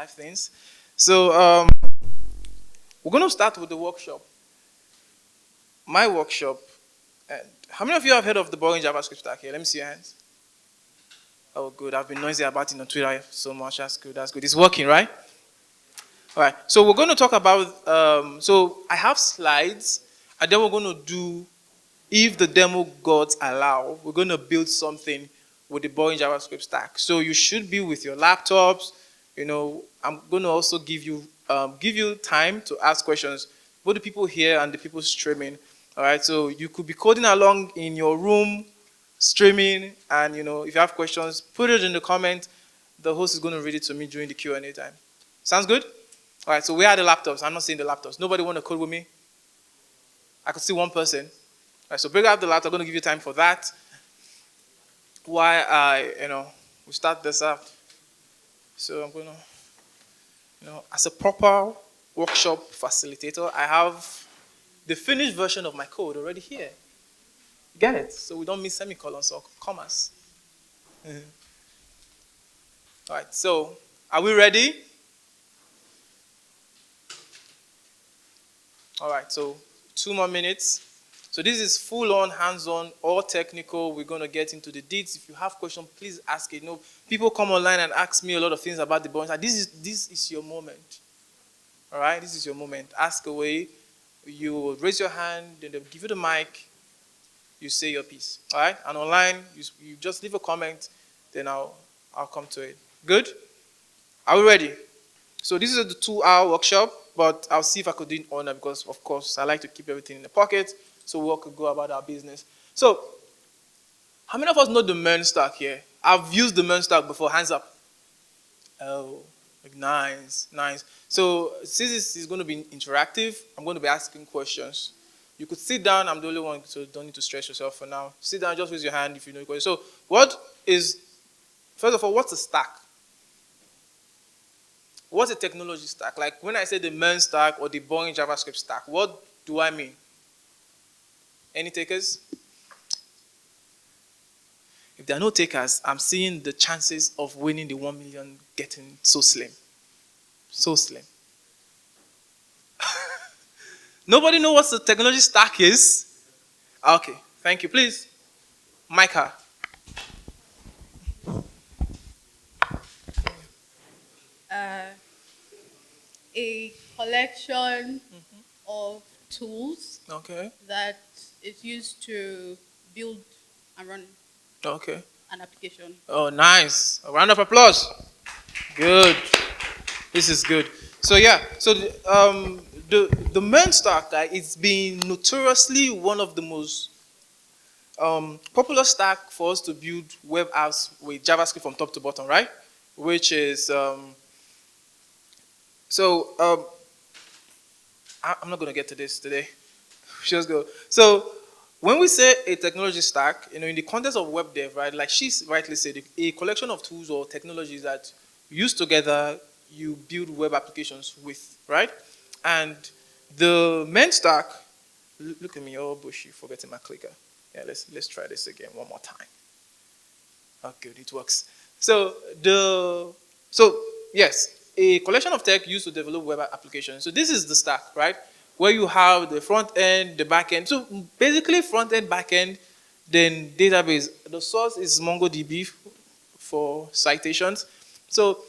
life things. So we're going to start with the workshop. My workshop. And how many of you have heard of the boring JavaScript stack here? Let me see your hands. Oh, good. I've been noisy about it on Twitter so much. That's good. That's good. It's working, right? All right. So we're going to talk about. So I have slides, and then we're going to do, if the demo gods allow, we're going to build something with the boring JavaScript stack. So you should be with your laptops. I'm going to also give you time to ask questions, both the people here and the people streaming. All right. So you could be coding along in your room, streaming, and if you have questions, put it in the comment. The host is going to read it to me during the Q&A time. Sounds good? All right. So where are the laptops? I'm not seeing the laptops. Nobody want to code with me? I could see one person. All right, so bring out the laptop. I'm going to give you time for that. Why we start this up. So I'm going to, as a proper workshop facilitator, I have the finished version of my code already here. Get it? So we don't miss semicolons or commas. Mm-hmm. All right, so are we ready? All right, so 2 more minutes. So this is full-on, hands-on, all technical. We're going to get into the deeds. If you have questions, please ask it. People come online and ask me a lot of things about the bonus. This is your moment. All right? This is your moment. Ask away. You raise your hand, then they'll give you the mic. You say your piece. All right? And online, you just leave a comment, then I'll come to it. Good? Are we ready? So this is the 2-hour workshop, but I'll see if I could do it honor because, of course, I like to keep everything in the pocket. So we all could go about our business. So, how many of us know the MERN stack here? I've used the MERN stack before. Hands up. Oh, nice. So, since this is going to be interactive, I'm going to be asking questions. You could sit down. I'm the only one, so don't need to stress yourself for now. Sit down, just raise your hand if you know the question. So, first of all, what's a stack? What's a technology stack? Like when I say the MERN stack or the boring JavaScript stack, what do I mean? Any takers? If there are no takers, I'm seeing the chances of winning the 1 million getting so slim. So slim. Nobody knows what the technology stack is? Okay, thank you. Please, Micah. A collection of tools Okay. that is used to build and run an application. Oh, nice. A round of applause. Good. This is good. So yeah, so the MERN stack, it's been notoriously one of the most popular stack for us to build web apps with JavaScript from top to bottom, right? Which is I'm not going to get to this today. Just go. So when we say a technology stack, in the context of web dev, right, like she rightly said, a collection of tools or technologies that used together you build web applications with, right? And the MERN stack, look at me, all bushy, forgetting my clicker. Yeah, let's try this again one more time. Oh, good, it works. So yes, a collection of tech used to develop web applications. So this is the stack, right? Where you have the front end, the back end. So basically front end, back end, then database. The source is MongoDB for citations. So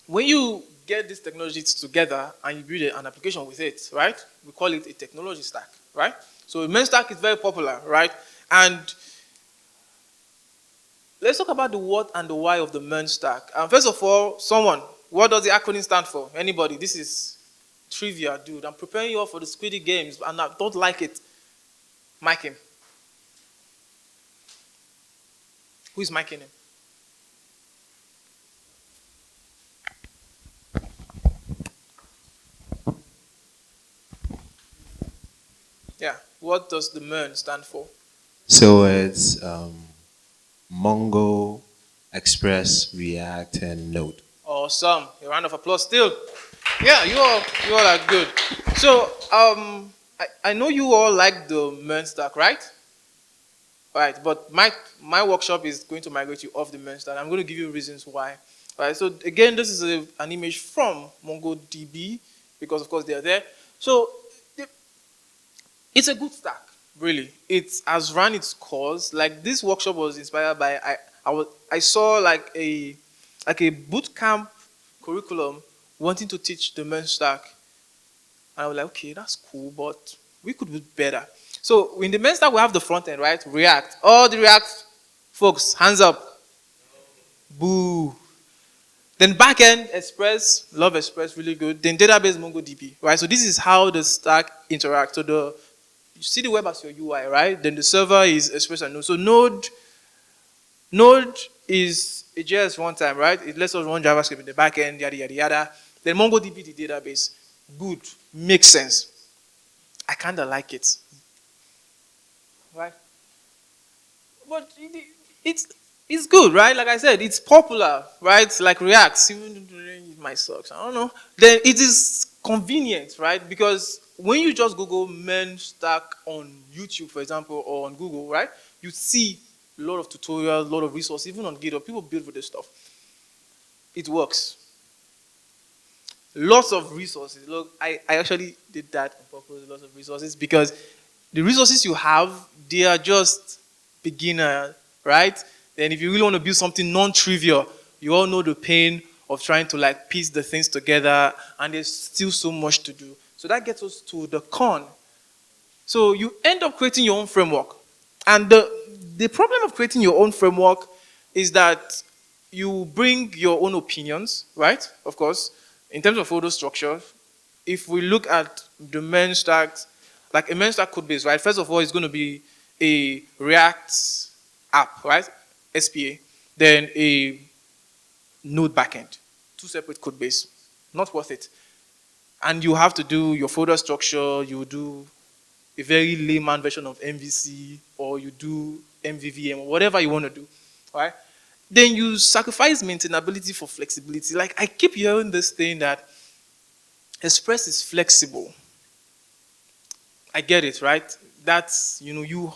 when you get these technologies together and you build an application with it, right? We call it a technology stack, right? So the MERN stack is very popular, right? And let's talk about the what and the why of the MERN stack. First of all, what does the acronym stand for? Anybody? This is trivia, dude. I'm preparing you all for the Squiddy games, and I don't like it. Mic him. Who is micing him? Yeah. What does the MERN stand for? So it's Mongo, Express, React, and Node. Awesome. A round of applause still. Yeah, you all are good. So I know you all like the MERN stack, right? All right, but my workshop is going to migrate you off the MERN stack. I'm going to give you reasons why. Right. So again, this is an image from MongoDB because of course they are there. So it's a good stack, really. It has run its course. Like this workshop was inspired by I saw like a boot camp curriculum wanting to teach the MERN stack. And I was like, okay, that's cool, but we could do better. So in the MERN stack we have the front end, right? React. All the React folks, hands up. Boo. Then backend, Express, love Express, really good. Then database, MongoDB, right? So this is how the stack interacts. So you see the web as your UI, right? Then the server is Express and Node. So Node is a JS runtime, right? It lets us run JavaScript in the backend, yada yada yada. Then MongoDB, the database, good, makes sense. I kind of like it, right? But it's good, right? Like I said, it's popular, right? Like React, even though it might suck, I don't know. Then it is convenient, right? Because when you just Google MERN stack on YouTube, for example, or on Google, right? You see a lot of tutorials, a lot of resources, even on GitHub, people build with this stuff. It works. Lots of resources. Look, I actually did that on purpose, lots of resources, because the resources you have, they are just beginner, right? Then if you really want to build something non-trivial, you all know the pain of trying to like piece the things together, and there's still so much to do. So that gets us to the con. So you end up creating your own framework. And the problem of creating your own framework is that you bring your own opinions, right? Of course, in terms of photo structure, if we look at the MERN stack, like a MERN stack code base, right? First of all, it's going to be a React app, right? SPA, then a Node backend, two separate code base, not worth it. And you have to do your folder structure, you do a very layman version of MVC, or you do MVVM, or whatever you want to do, right? Then you sacrifice maintainability for flexibility. Like I keep hearing this thing that Express is flexible. I get it, right? That's, you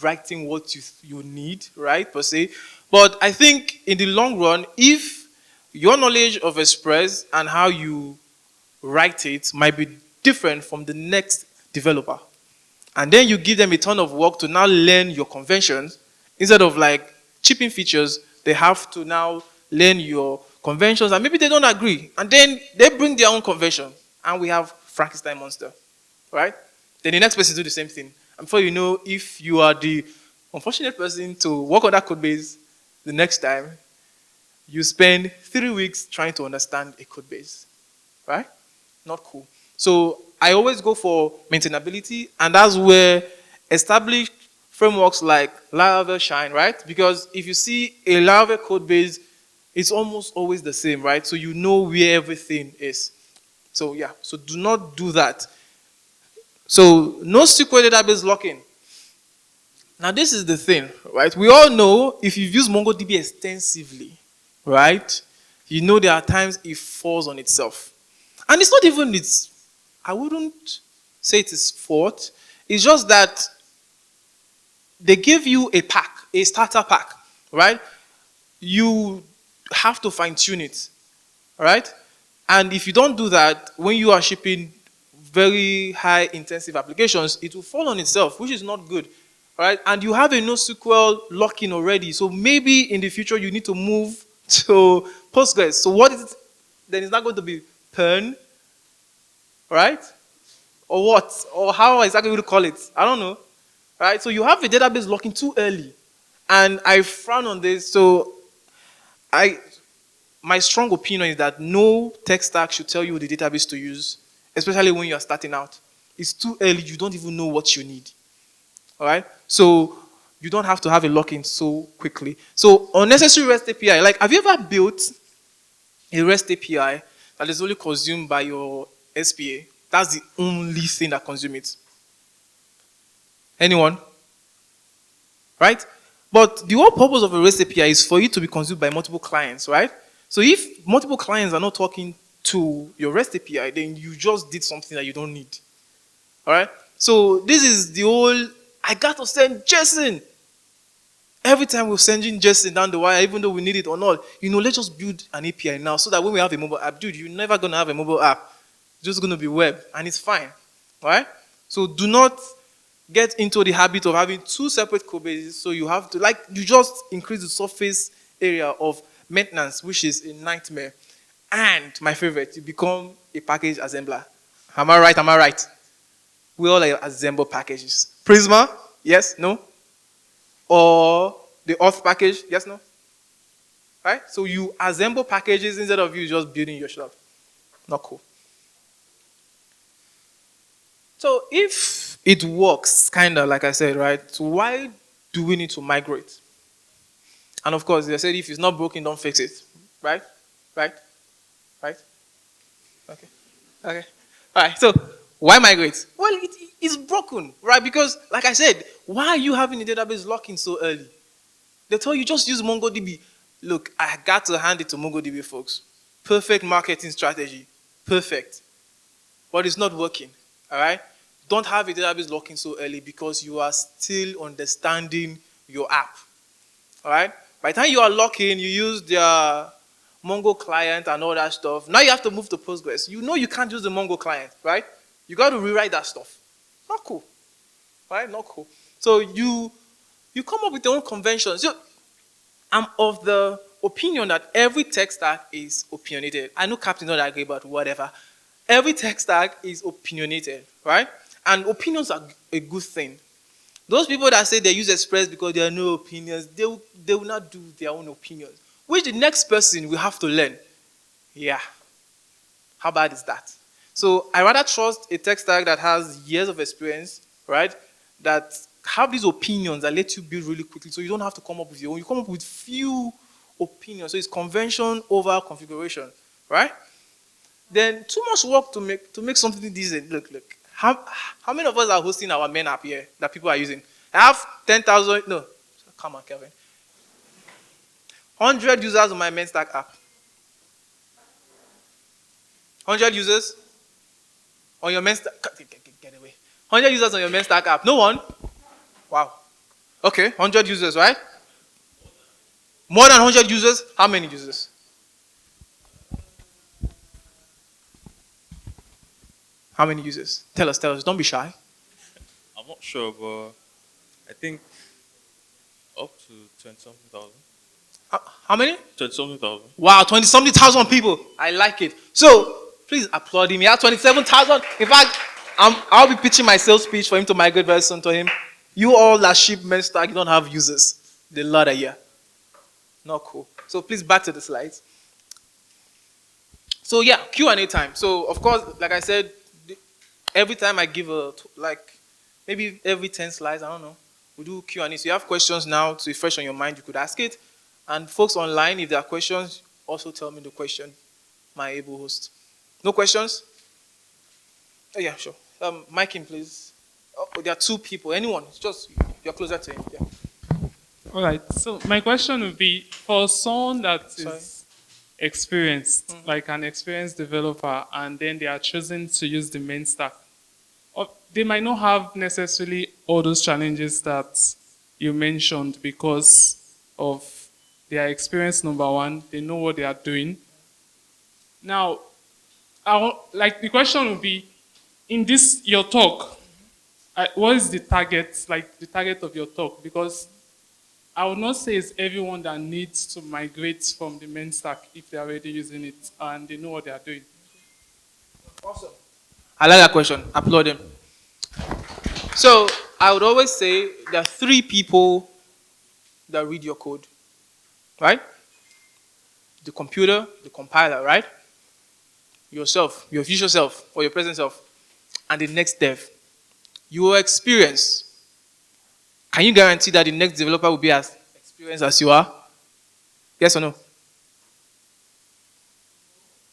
writing what you need, right, per se. But I think in the long run, if your knowledge of Express and how you write it might be different from the next developer, and then you give them a ton of work to now learn your conventions, instead of like chipping features, they have to now learn your conventions, and maybe they don't agree, and then they bring their own convention, and we have Frankenstein monster, right? Then the next person do the same thing. And before you know, if you are the unfortunate person to work on that code base, the next time, you spend 3 weeks trying to understand a code base, right? Not cool. So I always go for maintainability, and that's where established frameworks like Laravel shine, right? Because if you see a Laravel code base, it's almost always the same, right? So you know where everything is. So yeah, so do not do that. So NoSQL database locking. Now this is the thing, right? We all know if you've used MongoDB extensively, right? You know there are times it falls on itself. And it's not even I wouldn't say it is fault. It's just that they give you a pack, a starter pack, right? You have to fine tune it, right? And if you don't do that, when you are shipping very high intensive applications, it will fall on itself, which is not good, right? And you have a NoSQL lock-in already, so maybe in the future you need to move to Postgres. So what is it? Then it's not going to be MERN, right? Or what? Or how exactly would you call it? I don't know, right? So you have a database locking too early, and I frown on this. So my strong opinion is that no tech stack should tell you the database to use, especially when you are starting out. It's too early. You don't even know what you need. All right? So you don't have to have a lock-in so quickly. So unnecessary REST API. Like, have you ever built a REST API that is only consumed by your SPA? That's the only thing that consumes it. Anyone? Right? But the whole purpose of a REST API is for it to be consumed by multiple clients, right? So if multiple clients are not talking to your REST API, then you just did something that you don't need. All right? So this is the whole, I got to send JSON. Every time we're sending JSON down the wire, even though we need it or not, let's just build an API now so that when we have a mobile app, dude, you're never going to have a mobile app. It's just going to be web, and it's fine. Right? So do not get into the habit of having two separate code bases. So you have to, you just increase the surface area of maintenance, which is a nightmare. And my favorite, you become a package assembler. Am I right? Am I right? We all assemble packages. Prisma? Yes? No? Or the auth package? Yes? No? Right? So you assemble packages instead of you just building your shop. Not cool. So if it works, kind of like I said, right? So why do we need to migrate? And of course, they said if it's not broken, don't fix it. Right? Right? Right? Okay. Okay. All right. So why migrate? Well, it's broken, right? Because, like I said, why are you having the database locking so early? They tell you just use MongoDB. Look, I got to hand it to MongoDB, folks. Perfect marketing strategy. Perfect. But it's not working, all right? Don't have a database locking so early because you are still understanding your app, all right? By the time you are locking, you use their Mongo client and all that stuff. Now you have to move to Postgres. You can't use the Mongo client, right? You got to rewrite that stuff. Not cool, right? Not cool. So you come up with your own conventions. I'm of the opinion that every tech stack is opinionated. I know Captain not agree, but whatever. Every tech stack is opinionated, right? And opinions are a good thing. Those people that say they use Express because there are no opinions, they will not do their own opinions. Which the next person will have to learn. Yeah. How bad is that? So I rather trust a tech stack that has years of experience, right? That have these opinions that let you build really quickly so you don't have to come up with your own. You come up with few opinions. So it's convention over configuration, right? Then too much work to make something decent. Look. How many of us are hosting our MERN app here that people are using? I have 10,000, no, come on, Kelvin. 100 users on my MERN stack app. 100 users on your MERN stack, get away. 100 users on your MERN stack app. No one? Wow. Okay, 100 users, right? More than 100 users? How many users? How many users? Tell us. Don't be shy. I'm not sure, but I think up to 20-something thousand. How many? 20-something thousand. Wow, 20-something thousand people. I like it. So, please applaud him. He has 27,000. In fact, I'll be pitching my sales pitch for him to migrate very soon to him. You all that ship MERN stack, you don't have users. The lot are here. Not cool. So please back to the slides. So yeah, Q&A time. So of course, like I said, every time I give maybe every 10 slides, I don't know, we do Q&A. So you have questions now to refresh on your mind, you could ask it. And folks online, if there are questions, also tell me the question, my able host. No questions? Oh, yeah, sure. Mic in, please. Oh, there are two people. Anyone? It's just, you're closer to him. Yeah. All right. So my question would be, for someone that is experienced, like an experienced developer, and then they are choosing to use the MERN stack, they might not have necessarily all those challenges that you mentioned because of their experience, number one. They know what they are doing. Now, the question would be, in this, your talk, what is the target of your talk? Because I would not say it's everyone that needs to migrate from the MERN stack if they're already using it and they know what they are doing. Awesome. I like that question. Applaud him. So I would always say there are three people that read your code, right? The computer, the compiler, right? Yourself, your future self, or your present self, and the next dev. Your experience. Can you guarantee that the next developer will be as experienced as you are? Yes or no?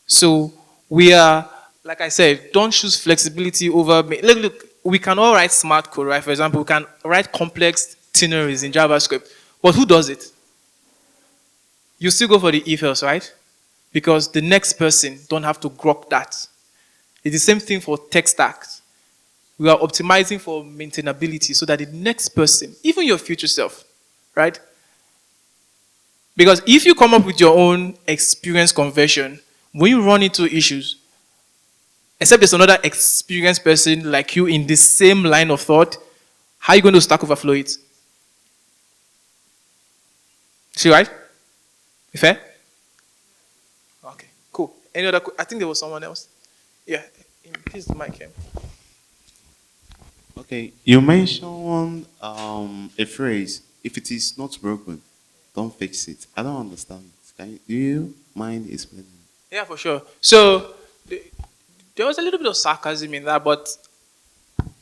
So we are, like I said, don't choose flexibility over. Look, we can all write smart code, right? For example, we can write complex ternary in JavaScript. But who does it? You still go for the if-else, right? Because the next person don't have to grok that. It's the same thing for tech stacks. We are optimizing for maintainability so that the next person, even your future self, right, Because if you come up with your own experience conversion, when you run into issues, except there's another experienced person like you in the same line of thought, how are you going to Stack Overflow it? See, right? Fair? Okay, cool. Any other? I think there was someone else. Yeah, please, the mic here. Okay, you mentioned a phrase, if it is not broken, don't fix it. I don't understand. Do you mind explaining? Yeah, for sure. So, there was a little bit of sarcasm in that, but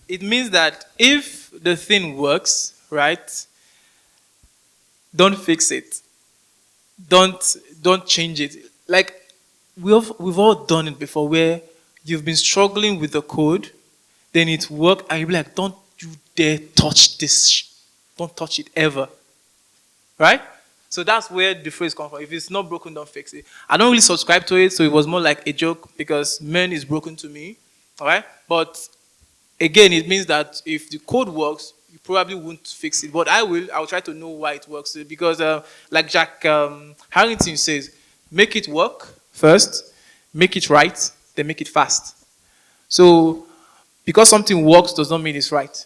it means that if the thing works, right, don't fix it. Don't change it. Like, we've all done it before where you've been struggling with the code, then it worked, and you'll be like, don't you dare touch this. Don't touch it ever. Right? So that's where the phrase comes from. If it's not broken, don't fix it. I don't really subscribe to it, so it was more like a joke because MERN is broken to me. All right? But again, it means that if the code works, you probably won't fix it. But I'll try to know why it works. Because like Jack Harrington says, make it work first, make it right, then make it fast. So because something works does not mean it's right.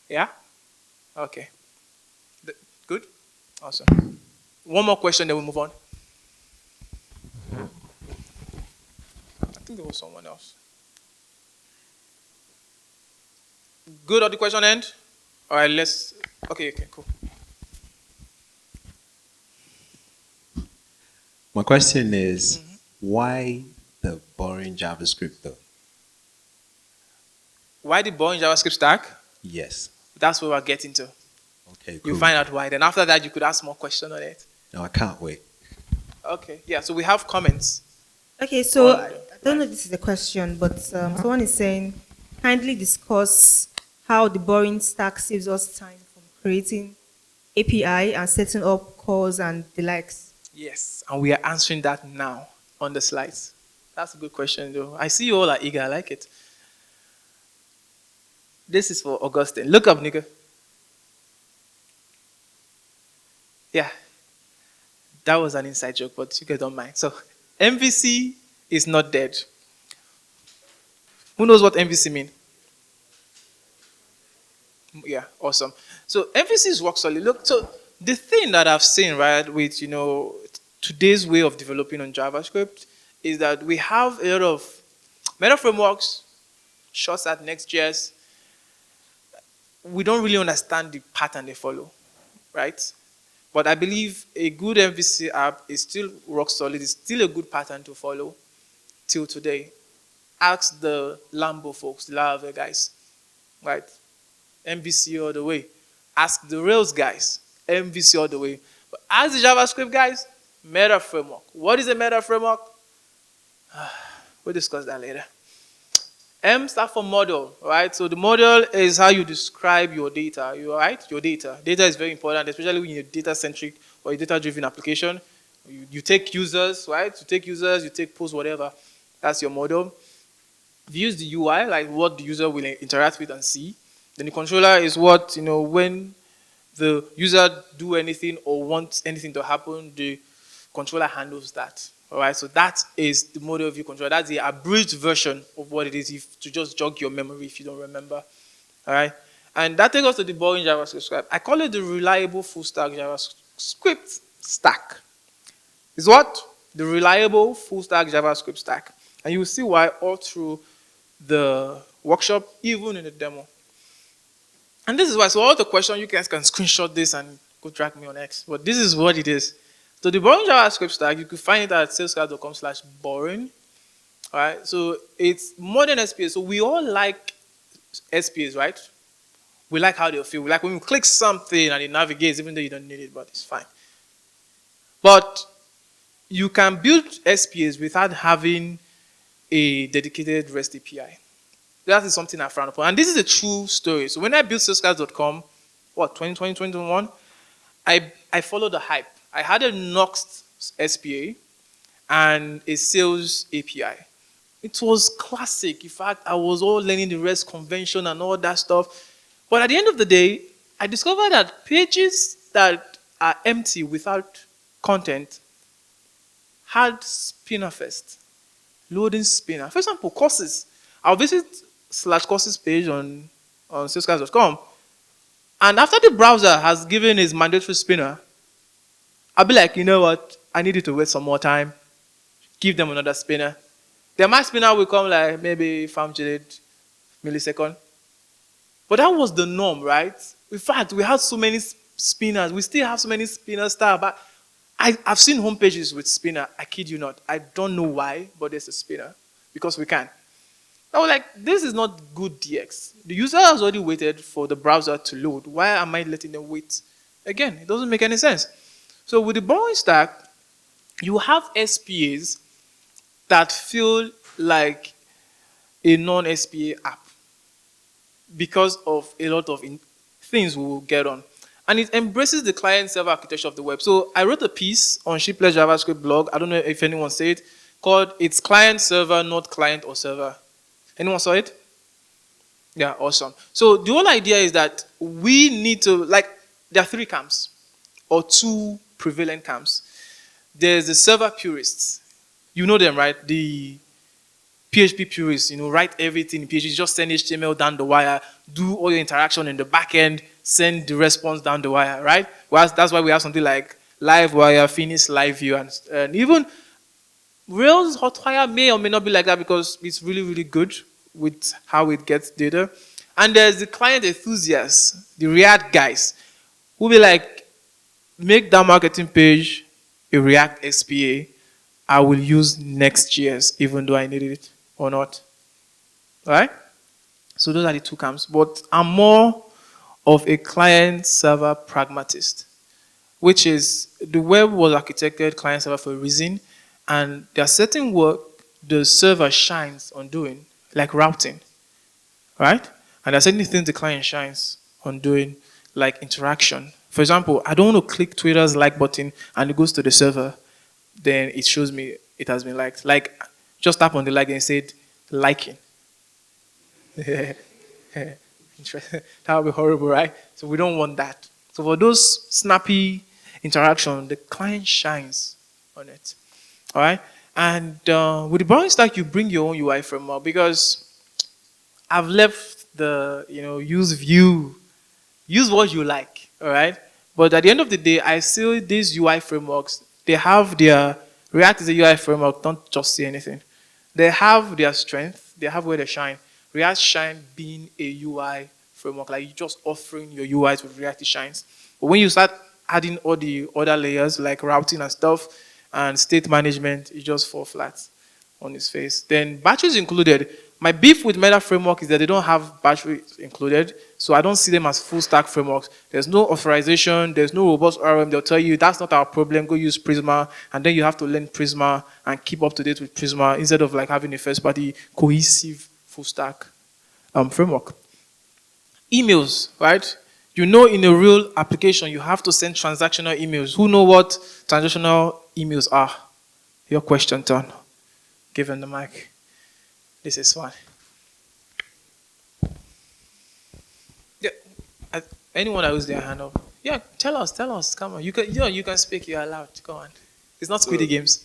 Yeah? Okay. Good? Awesome. One more question, then we'll move on. I think there was someone else. Good at the question end? All right, let's... Okay, cool. My question is, why the boring JavaScript though? Why the boring JavaScript stack? Yes. That's what we're getting to. Okay, cool. You find out why. Then after that, you could ask more questions on it. No, I can't wait. Okay, yeah, so we have comments. Okay, so I don't know if this is a question, but someone is saying, kindly discuss how the boring stack saves us time from creating API and setting up calls and the likes. Yes, and we are answering that now on the slides. That's a good question, though. I see you all are eager. I like it. This is for Augustine. Look up, nigga. Yeah. That was an inside joke, but you guys don't mind. So, MVC is not dead. Who knows what MVC means? Yeah, awesome. So, MVC is rock solid. Look, so the thing that I've seen, right, with, today's way of developing on JavaScript is that we have a lot of meta frameworks, shots at Next.js. We don't really understand the pattern they follow, right? But I believe a good MVC app is still rock solid. It's still a good pattern to follow till today. Ask the Lambo folks, the Laravel guys, right? MVC all the way. Ask the Rails guys, MVC all the way. But ask the JavaScript guys, meta framework. What is a meta framework? We'll discuss that later. M stands for model, right? So the model is how you describe your data, right? Your data. Data is very important, especially when you're data-centric or a data-driven application. You take users, right? You take users, you take posts, whatever. That's your model. You use the UI, like what the user will interact with and see. Then the controller is what, when the user do anything or wants anything to happen, the controller handles that. All right, so that is the model view controller. That's the abridged version of what it is, to just jog your memory if you don't remember. All right, and that takes us to the boring JavaScript stack. I call it the reliable full stack JavaScript stack. Is what? The reliable full stack JavaScript stack. And you will see why all through the workshop, even in the demo. And this is why, so all the questions, you guys can screenshot this and go drag me on X. But this is what it is. So the boring JavaScript stack, you can find it at sailsconf.com/boring. All right, so it's more than SPA. So we all like SPAs, right? We like how they feel. We like when we click something and it navigates, even though you don't need it, but it's fine. But you can build SPAs without having a dedicated REST API. That is something I frown upon. And this is a true story. So when I built Sailsconf.com, 2020, 2021, I followed the hype. I had a Nuxt SPA and a Sales API. It was classic. In fact, I was all learning the REST convention and all that stuff. But at the end of the day, I discovered that pages that are empty without content had spinner first. Loading spinner. For example, courses. I'll visit /courses page on Sailsconf.com, and after the browser has given its mandatory spinner, I'll be like, you know what? I need you to wait some more time. Give them another spinner. Then my spinner will come like maybe 500 millisecond. But that was the norm, right? In fact, we had so many spinners. We still have so many spinners. But I've seen home pages with spinner. I kid you not. I don't know why, but there's a spinner because we can. I was like, this is not good DX. The user has already waited for the browser to load. Why am I letting them wait? Again, it doesn't make any sense. So with the borrowing stack, you have SPAs that feel like a non-SPA app because of a lot of things we will get on. And it embraces the client-server architecture of the web. So I wrote a piece on Shipless JavaScript blog. I don't know if anyone saw it, called It's Client-Server, Not Client or Server. Anyone saw it? Yeah, awesome. So the whole idea is that we need to, like, there are 3 camps or 2 prevalent camps. There's the server purists. You know them, right? The PHP purists, write everything in PHP, just send HTML down the wire, do all your interaction in the back end, send the response down the wire, right? Well, that's why we have something like live wire, finish live view, and even Rails Hotwire may or may not be like that because it's really, really good with how it gets data. And there's the client enthusiasts, the React guys, who be like, make that marketing page a React SPA. I will use Next.js even though I needed it or not. All right? So those are the 2 camps. But I'm more of a client-server pragmatist, which is the web was architected client-server for a reason, and there are certain work the server shines on doing, like routing, right? And there are certain things the client shines on doing, like interaction. For example, I don't want to click Twitter's like button and it goes to the server, then it shows me it has been liked. Like, just tap on the like and it said liking. That would be horrible, right? So we don't want that. So for those snappy interaction, the client shines on it. All right? And with the borrowing stack, you bring your own UI framework because I've left the, use Vue, use what you like, all right? But at the end of the day, I see these UI frameworks, they have their, React is a UI framework, don't just say anything. They have their strength, they have where they shine. React shine being a UI framework, like you're just offering your UIs with React, it shines. But when you start adding all the other layers like routing and stuff and state management, it just falls flat on its face. Then batteries included. My beef with Meta framework is that they don't have batteries included, so I don't see them as full stack frameworks. There's no authorization, there's no robust ORM. They'll tell you that's not our problem, go use Prisma, and then you have to learn Prisma and keep up to date with Prisma instead of like having a first party cohesive full stack framework. Emails, right? In a real application, you have to send transactional emails. Who know what transactional emails are? Your question, turn. Give him the mic. This is fine. Yeah. Anyone that was their hand up? Yeah, tell us. Come on. You can speak. You're allowed. Go on. It's not Squiddy Games.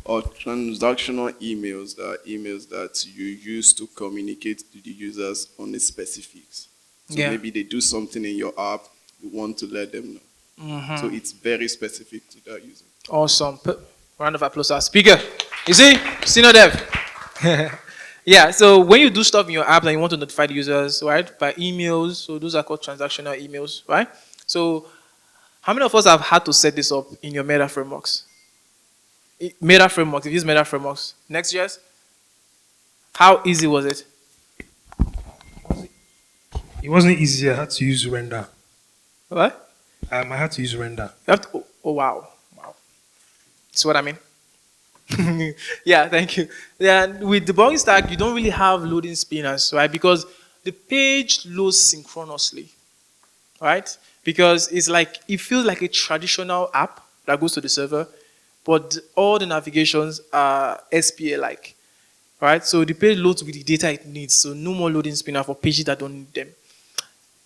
Or transactional emails are emails that you use to communicate to the users on the specifics. So maybe they do something in your app, you want to let them know. Mm-hmm. So it's very specific to that user. Awesome. Round of applause. Our speaker. You see? Senior dev. Yeah, so when you do stuff in your app and you want to notify the users, right, by emails, so those are called transactional emails, right? So how many of us have had to set this up in your Meta frameworks? Meta frameworks, if you use Meta frameworks. Next.js? How easy was it? It wasn't easy. I had to use render. What? I had to use render. You have to, oh, wow. That's what I mean. Yeah, thank you. Yeah, with the borrowing stack, you don't really have loading spinners, right? Because the page loads synchronously, right? Because it feels like a traditional app that goes to the server, but all the navigations are SPA-like, right? So the page loads with the data it needs, so no more loading spinner for pages that don't need them.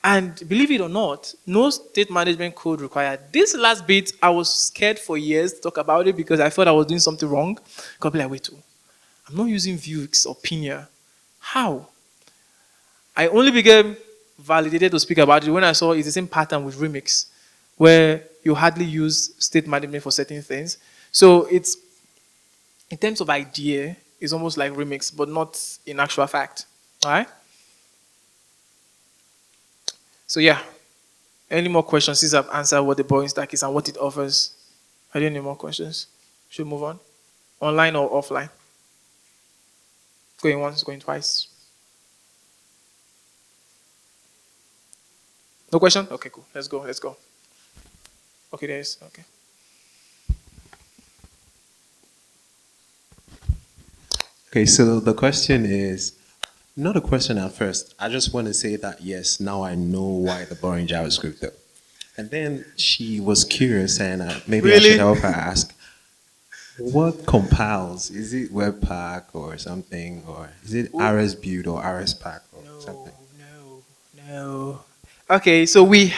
And believe it or not, no state management code required. This last bit, I was scared for years to talk about it because I thought I was doing something wrong. God be like, wait, I'm not using Vuex or Pinia. How? I only became validated to speak about it when I saw it's the same pattern with Remix, where you hardly use state management for certain things. So it's, in terms of idea, it's almost like Remix, but not in actual fact. All right? So yeah, any more questions since I've answered what the boring stack is and what it offers? Are there any more questions? Should we move on? Online or offline? Going once, going twice. No question? Okay, cool. Let's go. Okay, there is. Okay. Okay, so the question is, not a question at first. I just want to say that, yes, now I know why the boring JavaScript though. And then she was curious and maybe I should help her ask, what compiles? Is it Webpack or something? Or is it RSBuild or RSPack or something? No. Okay, so it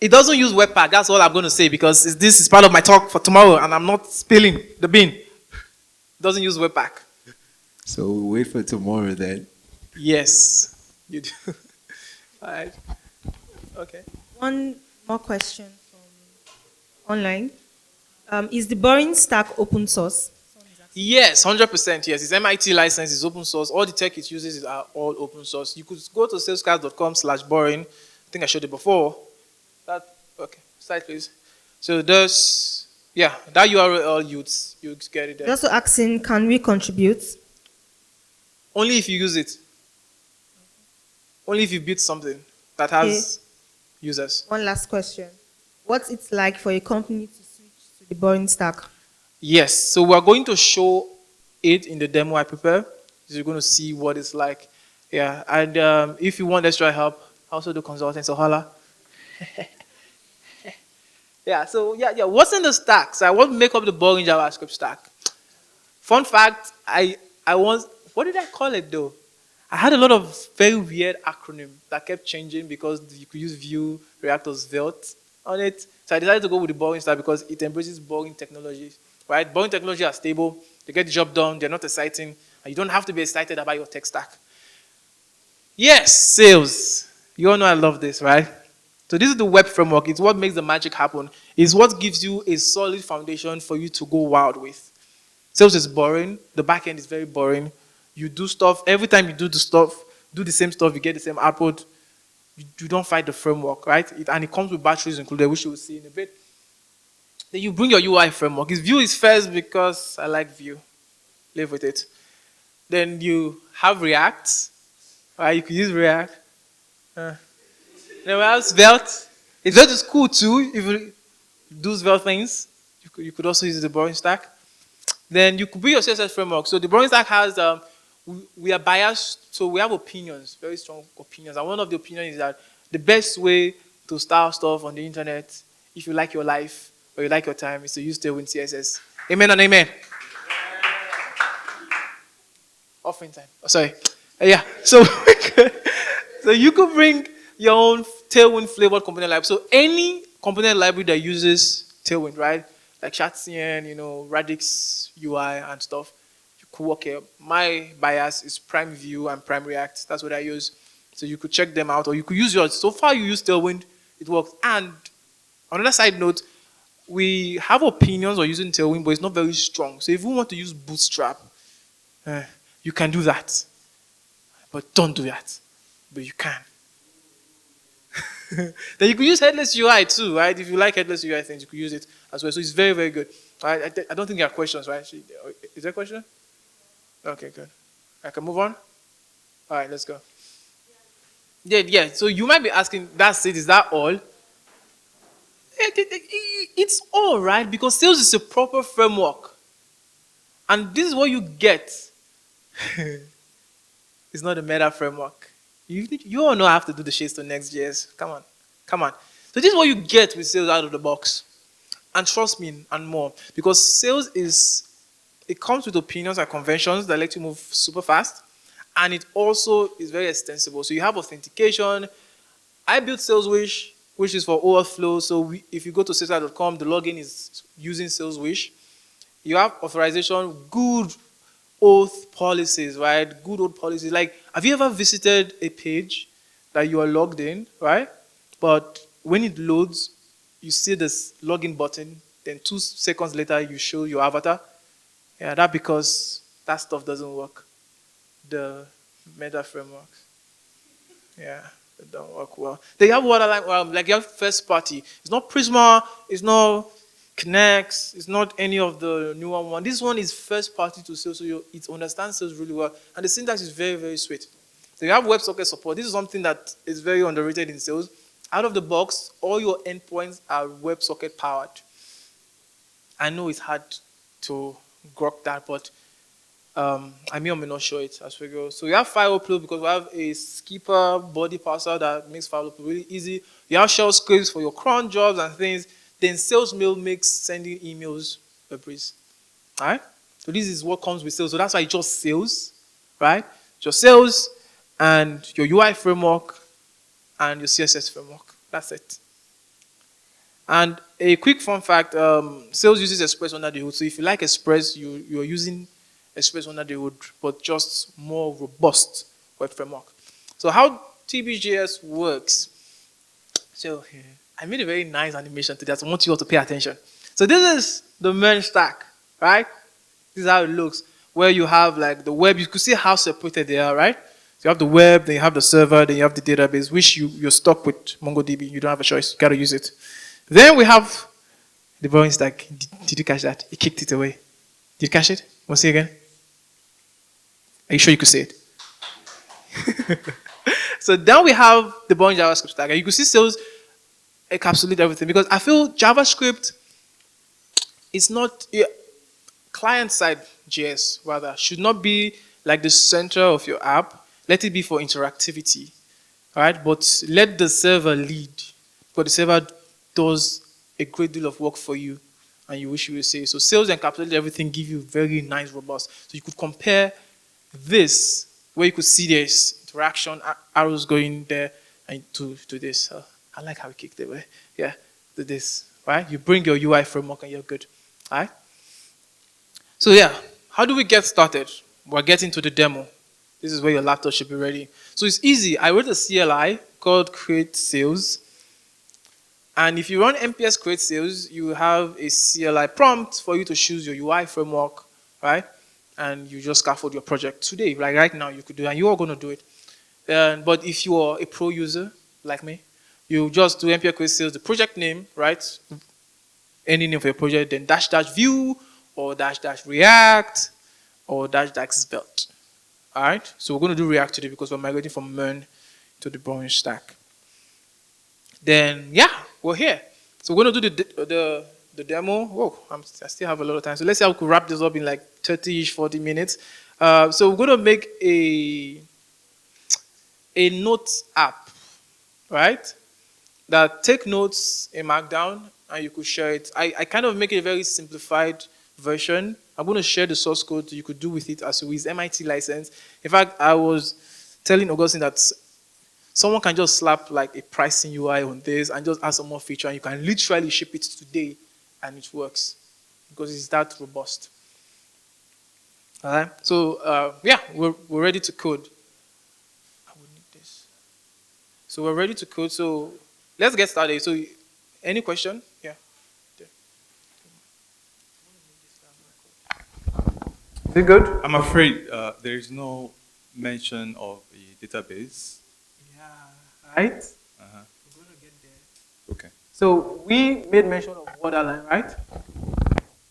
doesn't use Webpack. That's all I'm going to say because this is part of my talk for tomorrow and I'm not spilling the bean. It doesn't use Webpack. So we'll wait for tomorrow then. Yes, you do. All right. Okay. One more question from online. Is the boring stack open source? Yes, 100%. Yes, it's MIT license, it's open source. All the tech it uses are all open source. You could go to salesconf.com/boring. I think I showed it before. Okay, slide please. So there's, that URL you get it there. They're also asking, can we contribute? Only if you use it. Only if you build something that has users. One last question. What's it like for a company to switch to the boring stack? Yes, so we're going to show it in the demo I prepare. So you're going to see what it's like. Yeah, and if you want extra help, also do consultants, so holla. What's in the stack? So what make up the boring JavaScript stack? Fun fact, what did I call it though? I had a lot of very weird acronym that kept changing because you could use Vue, React, or Svelte on it. So I decided to go with the boring stack because it embraces boring technologies, right? Boring technology are stable, they get the job done, they're not exciting, and you don't have to be excited about your tech stack. Yes, sales. You all know I love this, right? So this is the web framework. It's what makes the magic happen. It's what gives you a solid foundation for you to go wild with. Sales is boring. The back end is very boring. You do stuff. Every time you do the same stuff, you get the same output. You don't fight the framework, right? And it comes with batteries included, which you will see in a bit. Then you bring your UI framework. Vue is first because I like Vue. Live with it. Then you have React. Right? You could use React. Then we have Svelte. Svelte is cool too. If you do Svelte things, you could also use the boring stack. Then you could build your CSS framework. So the boring stack has, we are biased, so we have opinions, very strong opinions. And one of the opinions is that the best way to start stuff on the internet, if you like your life or you like your time, is to use Tailwind CSS. Amen and amen. Offering time. Oh, sorry. Yeah. So, so you could bring your own Tailwind flavored component library. So any component library that uses Tailwind, right? Like Chatcn, Radix UI and stuff. You could work here. My bias is Prime Vue and Prime React. That's what I use. So you could check them out, or you could use yours. So far you use Tailwind, it works. And on another side note, we have opinions on using Tailwind, but it's not very strong. So if you want to use Bootstrap, you can do that. But don't do that. But you can. Then you could use headless UI too, right? If you like headless UI things, you could use it as well. So it's very, very good. Right? I don't think there are questions, right? Is there a question? Okay, good. I can move on? All right, let's go. Yeah. So you might be asking, that's it, is that all? It's all right, because sales is a proper framework. And this is what you get. It's not a meta framework. You all know I have to do the shades to Next.js. Come on. So this is what you get with sales out of the box. And trust me, and more. Because sales it comes with opinions and conventions that let you move super fast. and it also is very extensible. So you have authentication. I built SalesWish, which is for overflow. So if you go to salesforce.com, the login is using SalesWish. You have authorization, good oath policies, right? Good old policies. Like, have you ever visited a page that you are logged in, right? But when it loads, you see this login button, then 2 seconds later, you show your avatar. Yeah, that's because that stuff doesn't work. The meta frameworks. Yeah, it don't work well. They have waterline, like you have first party. It's not Prisma, it's not Connects, it's not any of the newer one. This one is first party to sales, so it understands sales really well. And the syntax is very, very sweet. So you have WebSocket support. This is something that is very underrated in sales. Out of the box, all your endpoints are WebSocket powered. I know it's hard to grok that, but I may or may not show it as we go. So you have file upload because we have a skipper body parser that makes file upload really easy. You have shell scripts for your cron jobs and things. Then sales mail makes sending emails a breeze. All right? So this is what comes with sales. So that's why it's just sales, right? Just sales and your UI framework and your CSS framework. That's it. And a quick fun fact, sales uses Express under the hood. So if you like Express, you're using Express under the hood, but just more robust web framework. So how TBJS works. So I made a very nice animation today. So I want you all to pay attention. So this is the MERN stack, right? This is how it looks. Where you have like the web, you could see how separated they are, right? So you have the web, then you have the server, then you have the database, which you're stuck with MongoDB. You don't have a choice. You got to use it. Then we have the boring stack. Did you catch that? He kicked it away. Did you catch it? Want to see it again? Are you sure you could see it? So then we have the boring JavaScript stack. And you can see sales encapsulate everything because I feel JavaScript is not client-side JS rather should not be like the center of your app. Let it be for interactivity, all right? But let the server lead because the server does a great deal of work for you, and you wish you would say so. Sales encapsulate everything, give you very nice, robust. So you could compare this where you could see there's interaction arrows going there and to this. I like how we kicked it away. Yeah, to this, right? You bring your UI framework and you're good, all right? So yeah, how do we get started? We're getting to the demo. This is where your laptop should be ready. So it's easy. I wrote a CLI called create sales. And if you run nps create sales, you have a CLI prompt for you to choose your UI framework, right? And you just scaffold your project today. Like right now, you could do that. And you are going to do it. But if you are a pro user like me, you just do npm create sales, the project name, right? Any name for your project, then -- view or -- react or -- svelte. All right? So we're going to do React today because we're migrating from MERN to the boring stack. Then, yeah, we're here. So we're going to do the demo. Whoa, I still have a lot of time. So let's see how we could wrap this up in like 30-ish, 40 minutes. So we're going to make a notes app, right? That take notes in Markdown and you could share it. I kind of make it a very simplified version. I'm going to share the source code you could do with it as you use MIT license. In fact, I was telling Augustine that someone can just slap like a pricing UI on this and just add some more feature and you can literally ship it today and it works because it's that robust. All right. So yeah, we're ready to code. I would need this. So we're ready to code. So let's get started. So any question? Yeah. Is it good? I'm afraid there is no mention of a database. Yeah, right? Uh-huh. We're going to get there. Okay. So we made mention of borderline, right?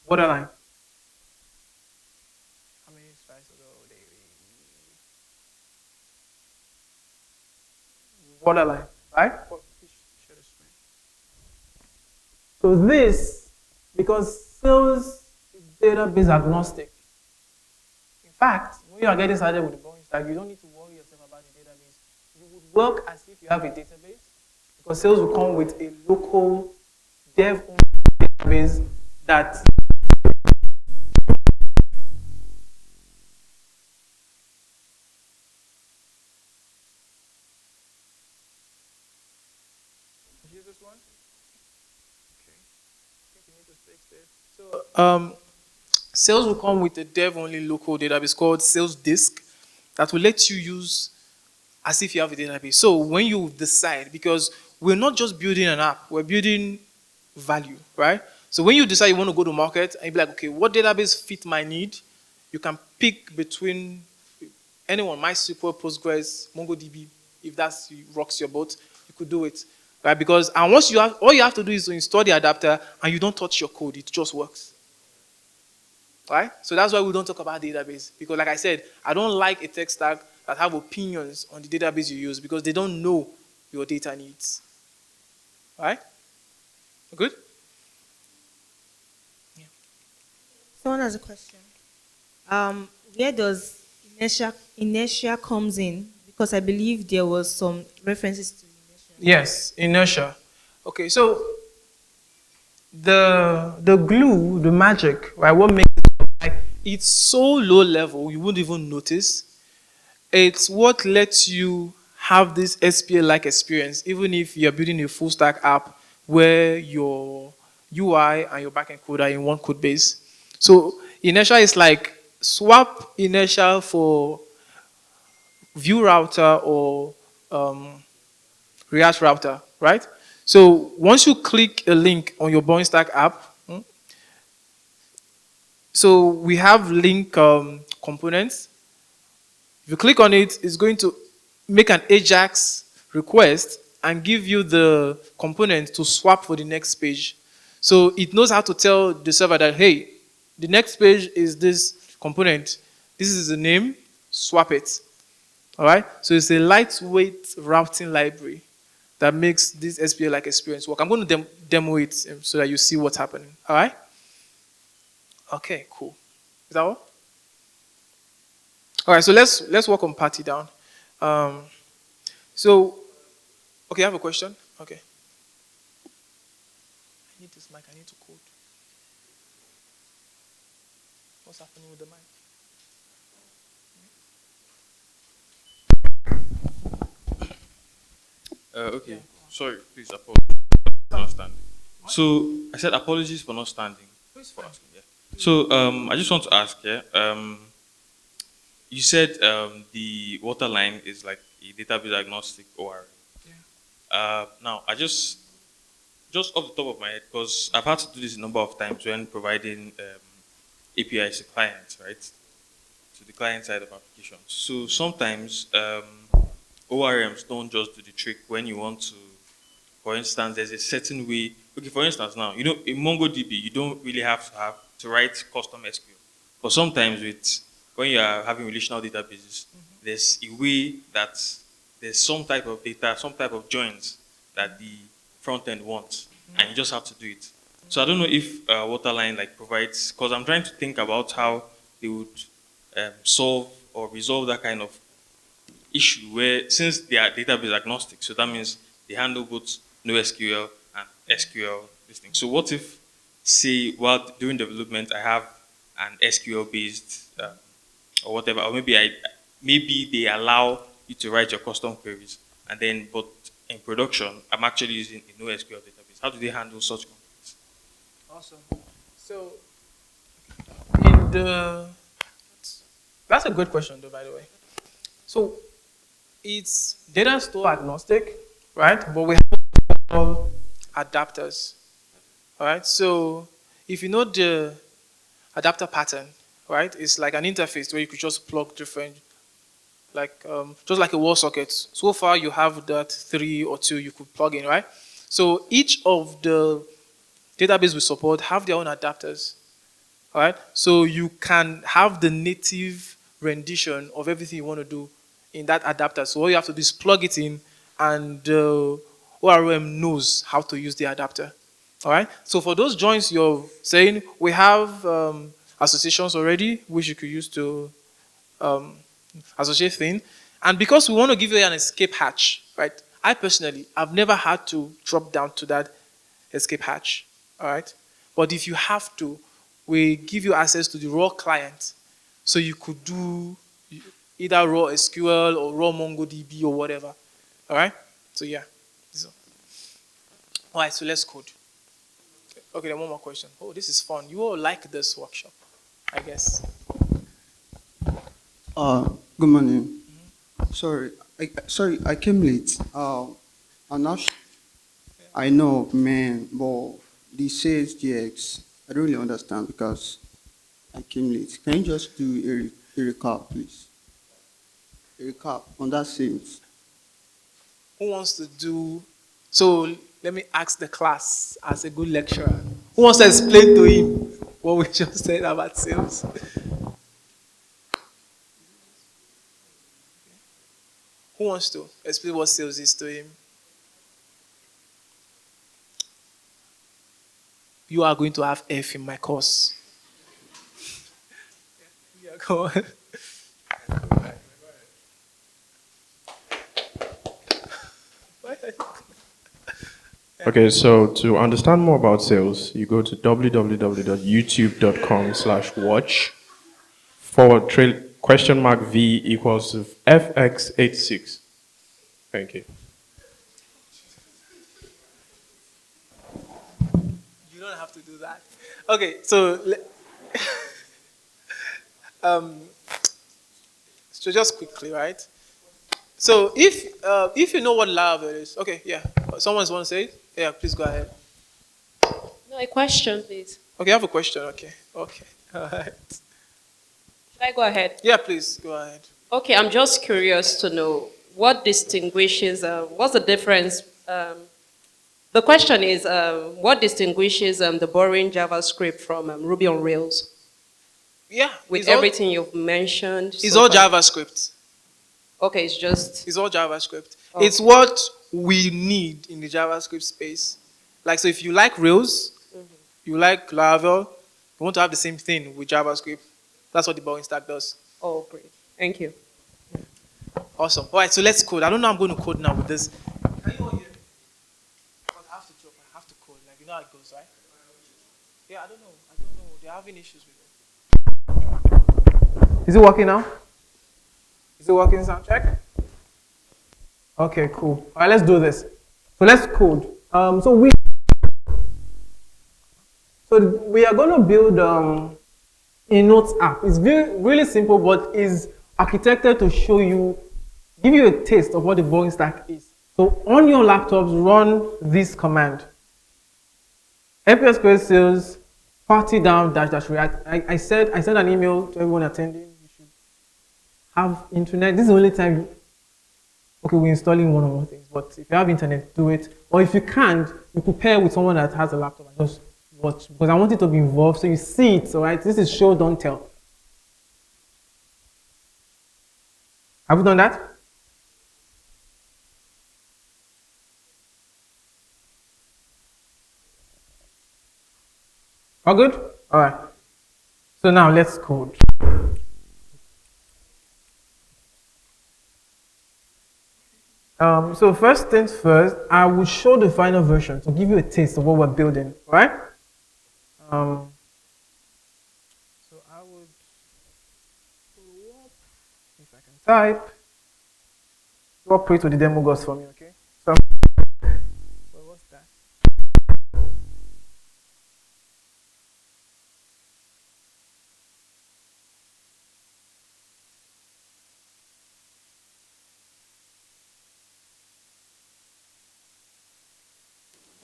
Borderline. How many slides ago? Borderline, right? So this, because sales is database agnostic. In fact, when you are getting started with the boring stack, you don't need to worry yourself about the database. You would work as if you have a database, because sales will come with a local dev-owned database that Sales will come with a dev-only local database called Sales Disk that will let you use as if you have a database. So when you decide, because we're not just building an app, we're building value, right? So when you decide you want to go to market and you be like, okay, what database fit my need? You can pick between anyone, MySQL, Postgres, MongoDB. If that's rocks your boat, you could do it, right? Because and once you have, all you have to do is to install the adapter and you don't touch your code. It just works. Right? So that's why we don't talk about database. Because like I said, I don't like a tech stack that have opinions on the database you use because they don't know your data needs. Right? Good? Yeah. Someone has a question. Where does inertia comes in? Because I believe there was some references to inertia. Yes, inertia. Okay, so the glue, the magic, right? What makes it's so low level you wouldn't even notice. It's what lets you have this SPA-like experience, even if you're building a full stack app where your UI and your backend code are in one code base. So inertia is like swap inertia for view router or React router, right? So once you click a link on your Boring Stack app, so we have link components. If you click on it, it's going to make an AJAX request and give you the component to swap for the next page. So it knows how to tell the server that, hey, the next page is this component. This is the name, swap it. All right? So it's a lightweight routing library that makes this SPA-like experience work. I'm going to demo it so that you see what's happening. All right? Okay, cool. Is that all? All right, so let's work on party down. So, okay, I have a question. Okay. I need this mic. I need to code. What's happening with the mic? Okay. Yeah. Sorry, please apologize for not standing. So I said apologies for not standing. For asking, yeah. So I just want to ask, yeah. You said the waterline is like a database agnostic ORM. Yeah. Now I just off the top of my head, because I've had to do this a number of times when providing APIs to clients, right? To the client side of applications. So sometimes ORMs don't just do the trick when you want to, for instance, there's a certain way. Okay, for instance, now, you know, in MongoDB, you don't really have to write custom SQL. But sometimes when you are having relational databases, there's a way that there's some type of data, some type of joins that the front end wants, and you just have to do it. So I don't know if Waterline like provides, because I'm trying to think about how they would solve or resolve that kind of issue where, since they are database agnostic, so that means they handle both NoSQL and SQL this thing. So what if, say, while doing development, I have an SQL based or whatever, or maybe they allow you to write your custom queries, and then but in production, I'm actually using a NoSQL database. How do they handle such conflicts? Awesome. So that's a good question, though, by the way. So it's data store agnostic, right? But we have adapters, all right? So if you know the adapter pattern, right? It's like an interface where you could just plug different, like just like a wall socket. So far you have that 3 or 2 you could plug in, right? So each of the database we support have their own adapters, all right? So you can have the native rendition of everything you want to do in that adapter. So all you have to do is plug it in, and ORM knows how to use the adapter. All right. So for those joins you're saying, we have associations already, which you could use to associate things. And because we want to give you an escape hatch, right? I personally, I've never had to drop down to that escape hatch. All right. But if you have to, we give you access to the raw client, so you could do either raw SQL or raw MongoDB or whatever. All right? So, yeah. So, All right, so let's code. Okay, then one more question. Oh, this is fun. You all like this workshop, I guess. Good morning. Sorry, I came late. I'm not. I know, man, but the sales GX, I don't really understand because I came late. Can you just do a recap, please? A recap on that sales. Who wants to do? So let me ask the class as a good lecturer. Who wants to explain to him what we just said about sales? Who wants to explain what sales is to him? You are going to have F in my course. Yeah, go on. Okay, so to understand more about sales, you go to www.youtube.com/watch /V equals to FX86. Thank you. You don't have to do that. Okay, so so just quickly, right? So if you know what Laravel is, okay, yeah. Someone wants to say it? Yeah, please go ahead. No, a question, please. Okay, I have a question. Okay. All right. Should I go ahead? Yeah, please go ahead. Okay, I'm just curious to know what distinguishes, what's the difference? The question is, what distinguishes the boring JavaScript from Ruby on Rails? Yeah. With everything you've mentioned. It's all JavaScript. Okay, it's just. It's all JavaScript. Okay. It's what we need in the JavaScript space. Like, so if you like Rails, you like Laravel, you want to have the same thing with JavaScript. That's what the boring stack does. Oh, great. Thank you. Awesome. All right, so let's code. I don't know I'm going to code now with this. Can you all hear? I have to drop. I have to code. Like, you know how it goes, right? Yeah, I don't know. They're having issues with it. Is it working now? Is it working, sound check? Okay, cool. All right, let's do this. So let's code. So we are going to build a notes app. It's really simple, but is architected to show you, give you a taste of what the boring stack is. So on your laptops, run this command. npm sales party down dash react. I sent an email to everyone attending. You should have internet. This is the only time. Okay, we're installing one or more things, but if you have internet, do it. Or if you can't, you could pair with someone that has a laptop and just watch, because I want it to be involved so you see it. All right, this is show, don't tell. Have you done that? All good? All right. So now let's code. So first things first, I will show the final version to give you a taste of what we're building, right? So I would pull up, if I can type. Cooperate with the demo goes for me, okay? So what's that?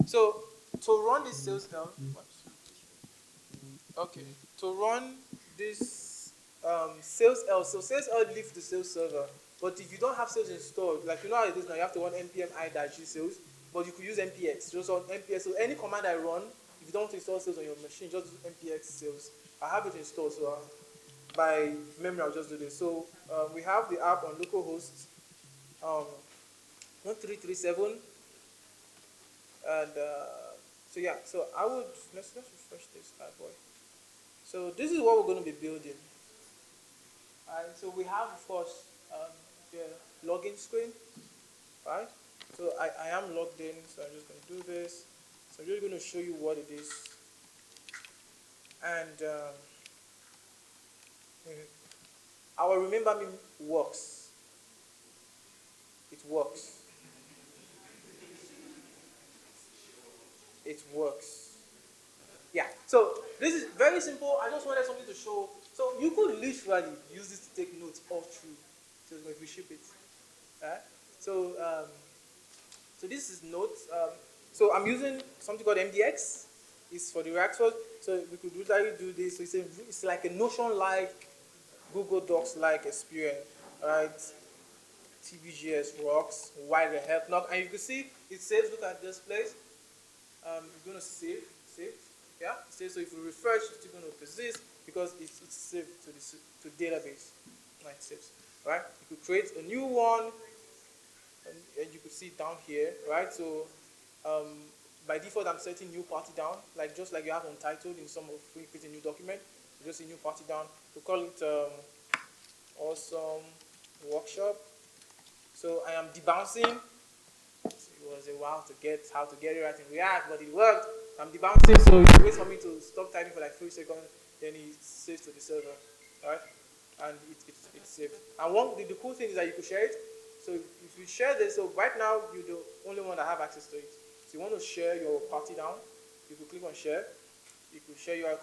So to run this sales down, okay. To run this sales L, so sales L leaves the sales server. But if you don't have sales installed, like you know how it is now, you have to run npm i-g sales, but you could use npx. Just on npx. So any command I run, if you don't want to install sales on your machine, just do npx sales. I have it installed, so by memory I'll just do this. So we have the app on localhost 1337. And so yeah, so I would let's refresh this bad boy. So this is what we're going to be building. Alright, so we have of course the login screen, right? So I am logged in, so I'm just going to do this. So I'm just going to show you what it is, and our remember me works. It works. it works. Yeah, so this is very simple. I just wanted something to show. So you could literally use this to take notes all through. So if we ship it. Right? So, so this is notes. So I'm using something called MDX. It's for the reactors. So we could literally do this. So it's like a Notion-like, Google Docs-like experience, right? TBGS works, wider help knock, and you can see it saves. Look at this place. You're gonna save, yeah. So if you refresh, it's going to persist because it's saved to database. Right, it saves. Right. You could create a new one, and you could see it down here. Right. So by default, I'm setting new party down, like just like you have untitled in some of when you create a new document. So just a new party down. We call it awesome workshop. So I am debouncing. It was a while to get how to get it right in React, but it worked. I'm debouncing, so it waits for me to stop typing for like 3 seconds, then it saves to the server, right? And it's saved. And the cool thing is that you could share it. So if you share this, so right now you're the only one that have access to it. So you want to share your party down, you could click on share. You could share your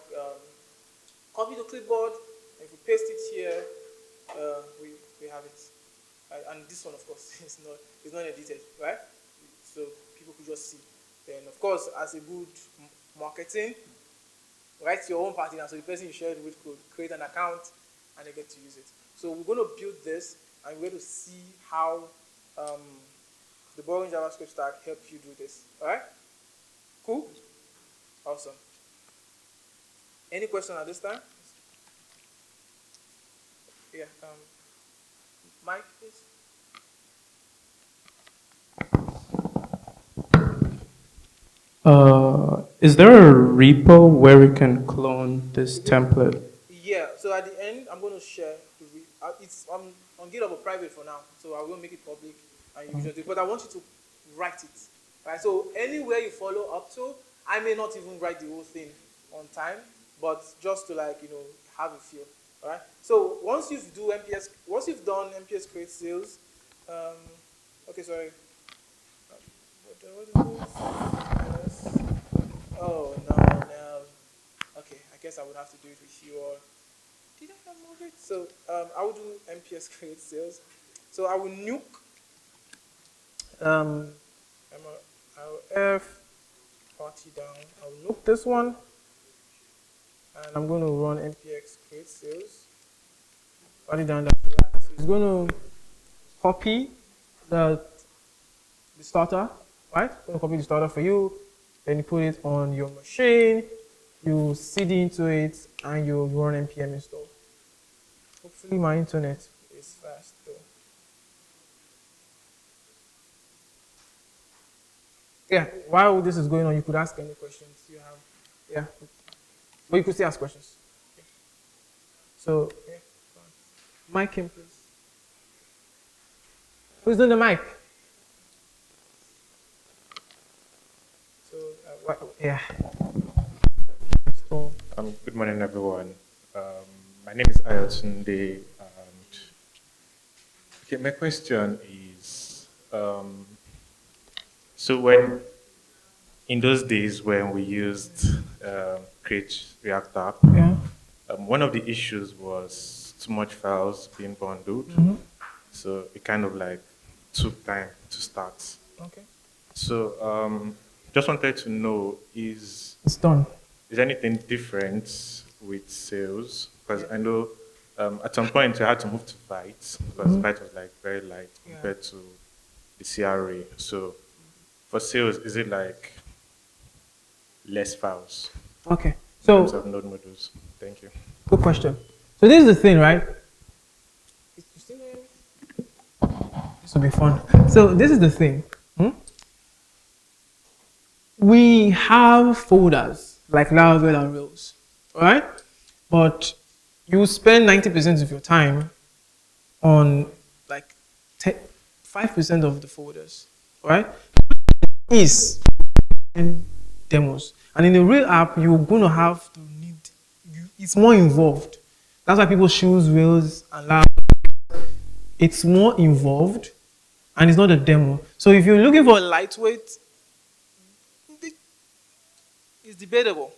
copy to clipboard, and if you paste it here, we have it. And this one, of course, is not edited, right? So people could just see. Then, of course, as a good marketing, write your own party down. So the person you shared with could create an account and they get to use it. So we're going to build this and we're going to see how the Boring JavaScript stack helps you do this. All right? Cool? Awesome. Any question at this time? Yeah. Mike, please. Is there a repo where we can clone this template? Yeah, so at the end, I'm going to share. It's on GitHub or private for now, so I will make it public. And you just, but I want you to write it. Right? So anywhere you follow up to, I may not even write the whole thing on time, but just to have a feel. All right. So once you've done MPS create sales, okay, sorry. What is this? Oh no. Okay, I guess I would have to do it with you or did I move it? So I will do MPS create sales. So I will nuke F party down. I'll nuke this one. And I'm going to run npx create sales. Write it down that. So it's going to copy the starter, right? It's going to copy the starter for you. Then you put it on your machine. You cd into it, and you run npm install. Hopefully my internet is fast though. Yeah. While this is going on, you could ask any questions you have. Yeah. But you could still ask questions. Okay. So, yeah. Mic in, please. Who's doing the mic? So, yeah. So, good morning, everyone. My name is Ayotunde, and okay, my question is, so when in those days when we used Create React app, yeah. One of the issues was too much files being bundled. So it kind of like took time to start. Okay. So just wanted to know, is done. Is anything different with sales? Because I know at some point I had to move to Byte because Byte was like very light compared to the CRA. So for sales, is it like less files? Okay. In So terms of node modules. Thank you. good question. So this is the thing, right? This will be fun. So this is the thing. We have folders like Laravel and Rails, right? But you spend 90% of your time on like 5% of the folders, right? Is demos. And in the real app, you're going to have to need, it's more involved. That's why people choose Rails and Laravel. It's more involved and it's not a demo. So if you're looking for a lightweight, it's debatable,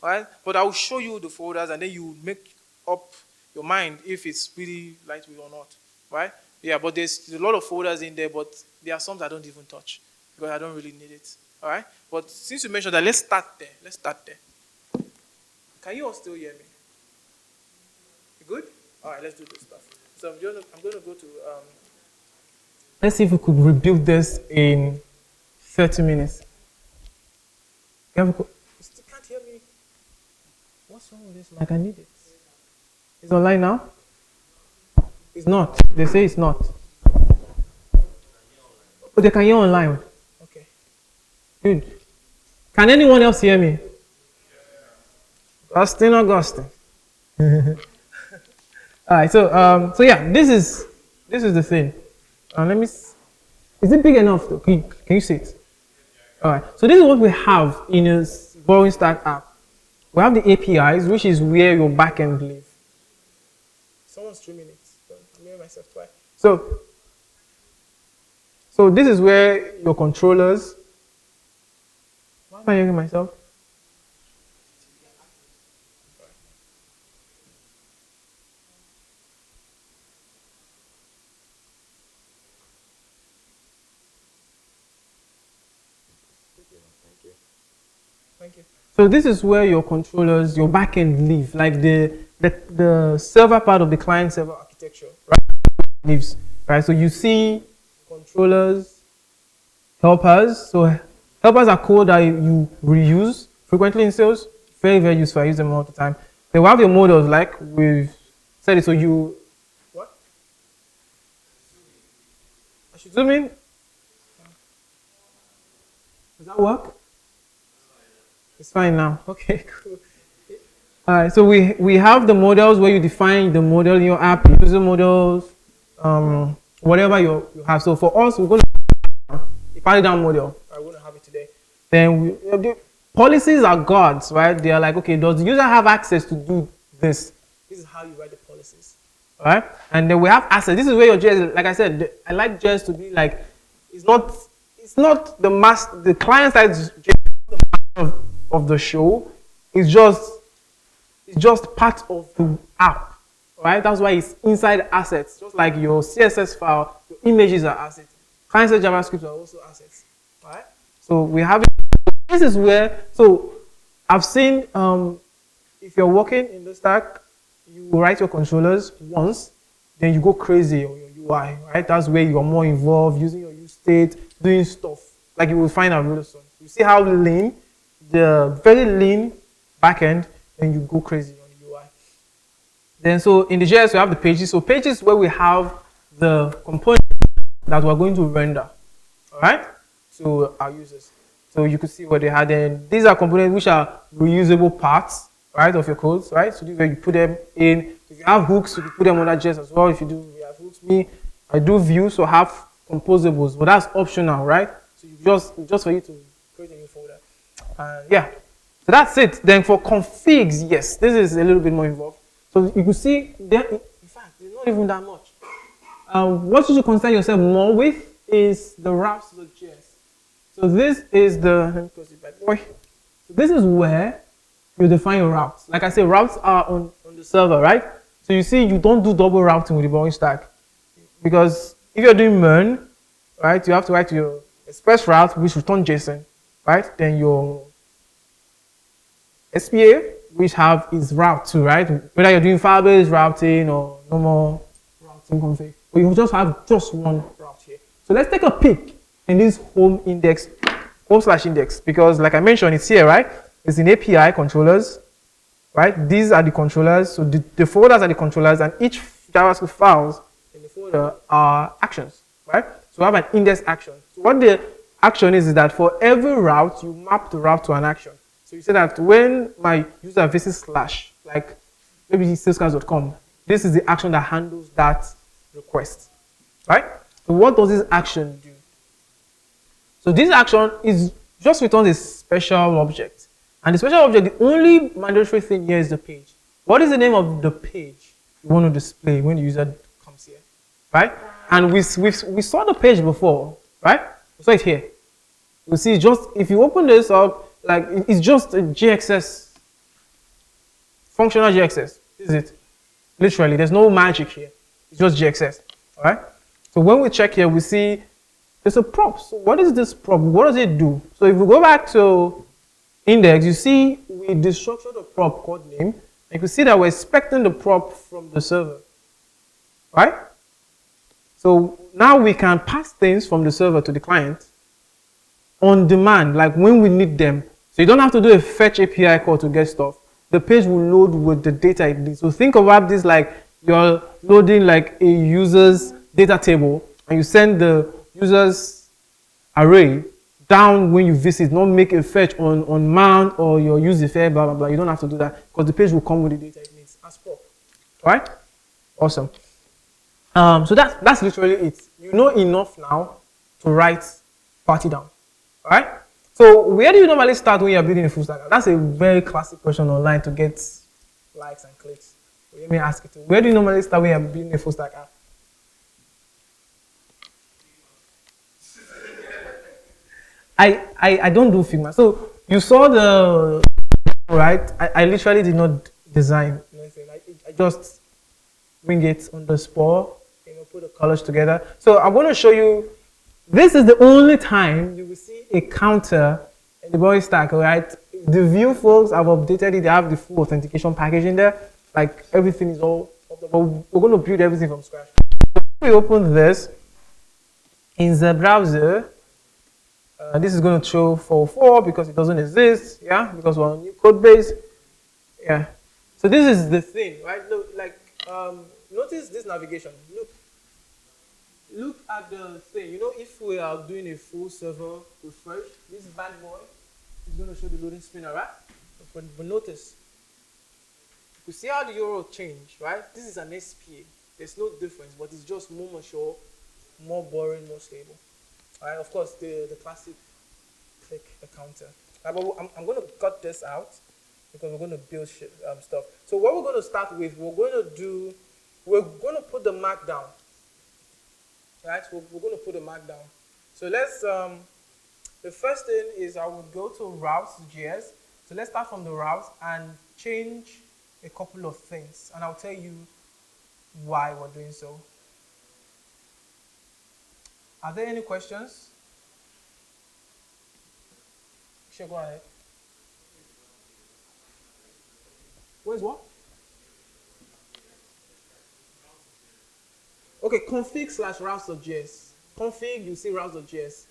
right? But I will show you the folders, and then you make up your mind if it's really lightweight or not, right? Yeah, but there's a lot of folders in there, but there are some that I don't even touch because I don't really need it, all right? But since you mentioned that, let's start there. Let's start there. Can you all still hear me? You good? All right, let's do this stuff. So I'm going to go to... Let's see if we could rebuild this in 30 minutes. You still can't hear me. What's wrong with this? Like, I need it. It's online now? It's not. They say it's not. But they can hear online. Okay. Good. Can anyone else hear me? Augustine. All right. So yeah, this is the thing. Let me. Is it big enough though? Can you see it? All right. So this is what we have in a Borrowing Stack app. We have the APIs, which is where your backend lives. Someone's streaming it. So I'm hearing myself twice. So this is where your controllers. Why am I hearing myself? Thank you. So this is where your controllers, your backend live, like the server part of the client server architecture, right? Lives, right? So you see controllers, helpers. So helpers are code that you reuse frequently in sales. Very, very useful. I use them all the time. Then we have your models, like we've said it. So you, what? I should zoom in. Does that work? It's fine now. Okay, cool. All right, so we have the models where you define the model in your app, user models, whatever you have. So for us, we're going to have a party down model. We're going to have it today. Then the policies are gods, right? They are like, okay, does the user have access to do this? This is how you write the policies, all right? And then we have access. This is where your JS, like I said, I like JS to be like, it's not the client side of the show. It's just part of the app, right? That's why it's inside assets. Just like your CSS file, your images are assets. Client-side JavaScript are also assets, right? So we have it. This is where, so I've seen, if you're working in the stack, you write your controllers once, then you go crazy on your UI, right? That's where you're more involved, using your use state, doing stuff, like you will find out really soon. You see how lean, the very lean backend, then you go crazy on the UI. Then so in the JS, we have the pages. So pages where we have the component that we're going to render, all right, to our users. So you could see what they had. And these are components which are reusable parts, right, of your codes, right? So this is where you put them in. If you have hooks, you can put them on that JS as well. If you have hooks, I do views, so have composables, but that's optional, right? So you just for you to create a new folder. Yeah, so that's it. Then for configs, yes, this is a little bit more involved. So you can see, there, in fact, there's not even that much. What you should concern yourself more with is the routes.js. So this is the, let me close it back. So this is where you define your routes. Like I said, routes are on the server, right? So you see, you don't do double routing with the Borrowing Stack. Because if you're doing MERN, right, you have to write your express route, which return JSON, right? Then your SPA, which have is route too, right? Whether you're doing file-based routing or normal routing config, but you just have just one route here. So let's take a peek in this home index, home/index, because like I mentioned, it's here, right? It's in API controllers, right? These are the controllers. So the folders are the controllers, and each JavaScript files in the folder are actions, right? So we have an index action. So what the action is that for every route, you map the route to an action. So you say that when my user visits / like maybe Sailsconf.com, this is the action that handles that request, right? So what does this action do? So this action is just returns a special object. And the special object, the only mandatory thing here is the page. What is the name of the page you want to display when the user comes here, right? And we saw the page before, right? We saw it here. You see, just if you open this up, like it's just a GXS, functional GXS. This is it. Literally, there's no magic here. It's just GXS. All right. So when we check here, we see there's a prop. So what is this prop? What does it do? So if we go back to index, you see we destructured a prop called name. You can see that we're expecting the prop from the server, right? So now we can pass things from the server to the client on demand, like when we need them. So you don't have to do a fetch API call to get stuff. The page will load with the data it needs. So think about this like you're loading like a user's data table and you send the user's array down when you visit, not make a fetch on mount or your use effect, blah, blah, blah. You don't have to do that because the page will come with the data it needs as prop. Right? Awesome. So that's literally it. You know enough now to write party down. Right? So where do you normally start when you're building a full stack? That's a very classic question online to get likes and clicks. Let me ask it. Where do you normally start when you're building a full stack app? I don't do Figma. So you saw the, right? I literally did not design anything. I just bring it on the spot, put the colors together. So I'm going to show you, this is the only time you will see a counter in the body stack, right? The Vue folks have updated it. They have the full authentication package in there. Like everything is all, but we're going to build everything from scratch. So if we open this in the browser, this is going to show 404 because it doesn't exist, yeah, because we're on new code base, yeah. So this is the thing, right? Look, like, notice this navigation. Look at the thing. You know, if we are doing a full server refresh, this bad boy is going to show the loading spinner, right? But notice, you see how the URL changed, right? This is an SPA. There's no difference, but it's just more mature, more boring, more stable. Right, of course, the classic click the counter. Right, but I'm going to cut this out because we're going to build stuff. So what we're going to start with, we're going to put the mark down. Right, we're going to put the mark down. So let's, the first thing is I will go to routes.js. So let's start from the routes and change a couple of things. And I'll tell you why we're doing so. Are there any questions? Sure, go ahead. Where's what? Okay, config/routes.js. Config, you see routes.js.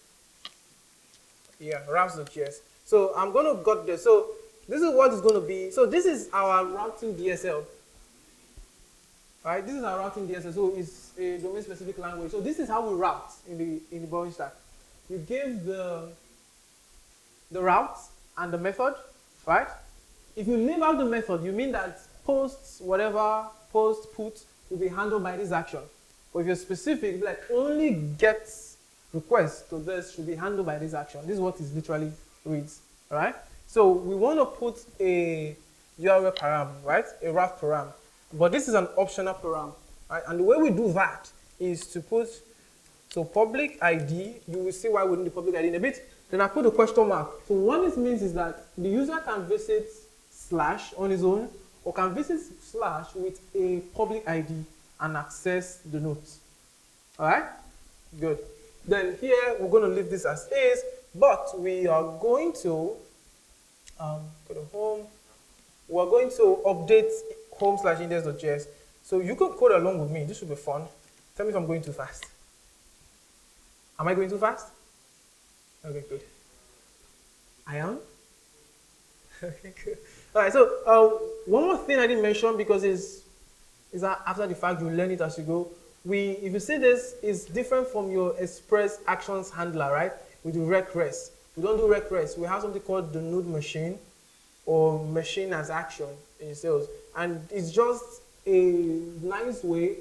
Yeah, routes.js. So I'm going to got this. So this is what it's going to be. So this is our routing DSL. Right, this is our routing DSL, so it's a domain-specific language. So this is how we route in the boring stack. You give the route and the method, right? If you leave out the method, you mean that post, whatever, post, put will be handled by this action. But if you're specific, like only get request to this should be handled by this action. This is what it literally reads, right? So we want to put a URL param, right? A route param. But this is an optional param, right? And the way we do that is to put, so public ID, you will see why we need the public ID in a bit. Then I put a question mark. So what this means is that the user can visit / on his own, or can visit / with a public ID and access the notes. All right? Good. Then here, we're going to leave this as is, but we are going to, go to home, we're going to update home/index.js. So you can code along with me. This should be fun. Tell me if I'm going too fast. Am I going too fast? Okay, good. I am? Okay, good. All right, so one more thing I didn't mention because is that after the fact you learn it as you go. If you see this, it's different from your express actions handler, right? We do rec res. We don't do rec res. We have something called the node machine or machine as action in sales. And it's just a nice way.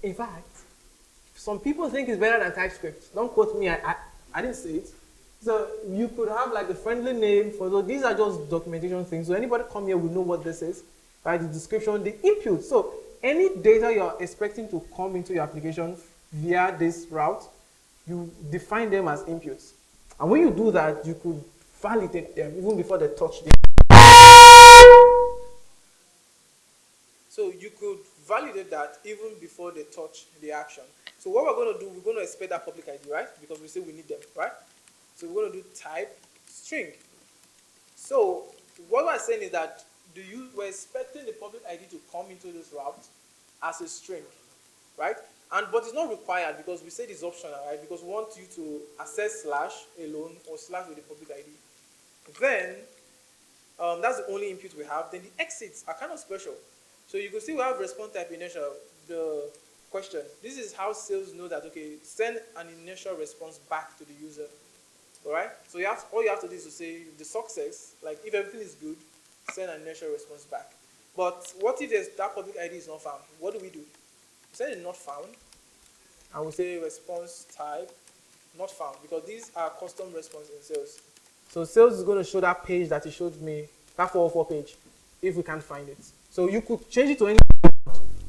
In fact, some people think it's better than TypeScript. Don't quote me, I didn't say it. So you could have like a friendly name for those. These are just documentation things. So anybody come here will know what this is, right? The description, the input. So any data you're expecting to come into your application via this route, you define them as inputs. And when you do that, you could validate them even before they touch them. So you could validate that even before they touch the action. So what we're going to do, we're going to expect that public ID, right? Because we say we need them, right? So we're going to do type string. So what we're saying is that we're expecting the public ID to come into this route as a string, right? But it's not required because we said it's optional, right? Because we want you to access slash alone or slash with the public ID. Then that's the only input we have. Then the exits are kind of special. So you can see we have response type inertia, the question. This is how sales know that, okay, send an initial response back to the user. All right? So all you have to do is to say the success, like if everything is good, send an initial response back. But what if that public ID is not found? What do? We say it's not found, and we say response type not found, because these are custom response in sales. So sales is going to show that page that it showed me, that 404 page, if we can't find it. So you could change it to any,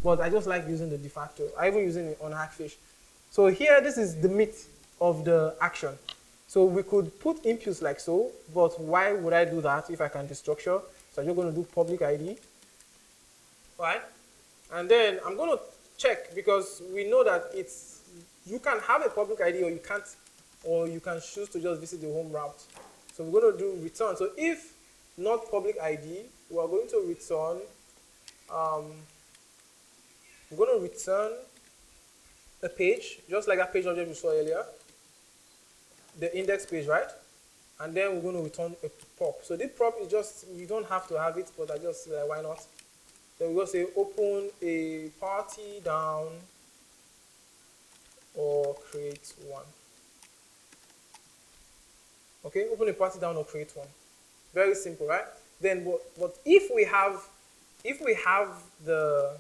but I just like using the de facto. I even using it on Hackfish. So here, this is the meat of the action. So we could put inputs like so, but why would I do that if I can destructure? So I'm just going to do public ID, right? And then I'm going to check, because we know that you can have a public ID or you can't, or you can choose to just visit the home route. So we're going to do return. So if not public ID, we're going to return, we're going to return a page, just like that page object we saw earlier, the index page, right? And then we're going to return a prop. So this prop is just, you don't have to have it, but I just, why not? Then we're going to say open a party down or create one. Okay, open a party down or create one. Very simple, right? Then, but if we have the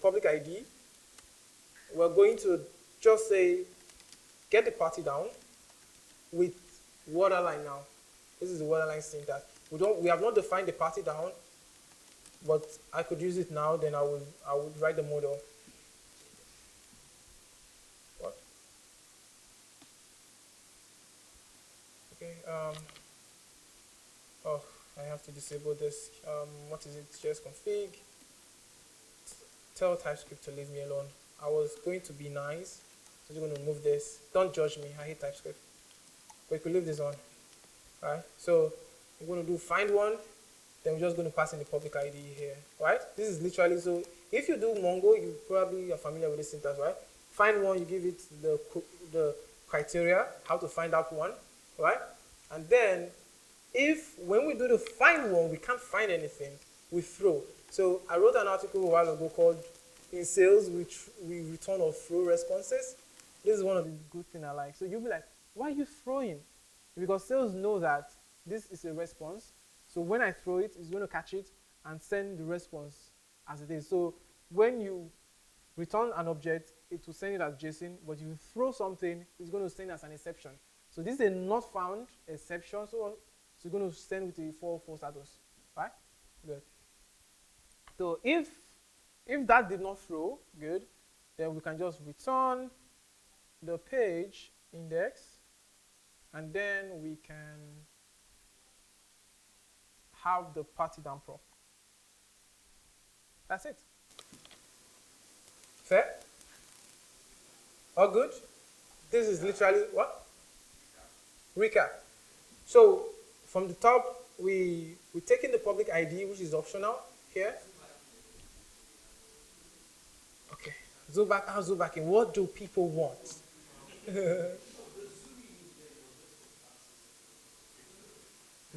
public ID, we're going to just say get the party down with waterline now. This is the waterline syntax. We have not defined the party down, but I could use it now. Then I would write the model. What? Okay. Oh, I have to disable this. What is it? JaaSconf. Tell TypeScript to leave me alone. I was going to be nice, so I'm going to move this. Don't judge me. I hate TypeScript. But you could leave this on. Right? So we're going to do find one. Then we're just going to pass in the public ID here. Right? This is literally, so if you do Mongo, you probably are familiar with this syntax, right? Find one, you give it the criteria, how to find out one. Right? And then when we do the find one, we can't find anything, we throw. So I wrote an article a while ago called in sales, we return or throw responses. This is one of the good things I like. So you'll be like, why are you throwing? Because sales know that this is a response. So when I throw it, it's going to catch it and send the response as it is. So when you return an object, it will send it as JSON, but if you throw something, it's going to send as an exception. So this is a not found exception, so it's going to send with the 404 status, right? Good. So if that did not throw, good, then we can just return the page index, and then we can have the party down prop. That's it. Fair? All good? This is literally what? Recap. So from the top, we take in the public ID, which is optional here. Okay. Zoom back in. What do people want?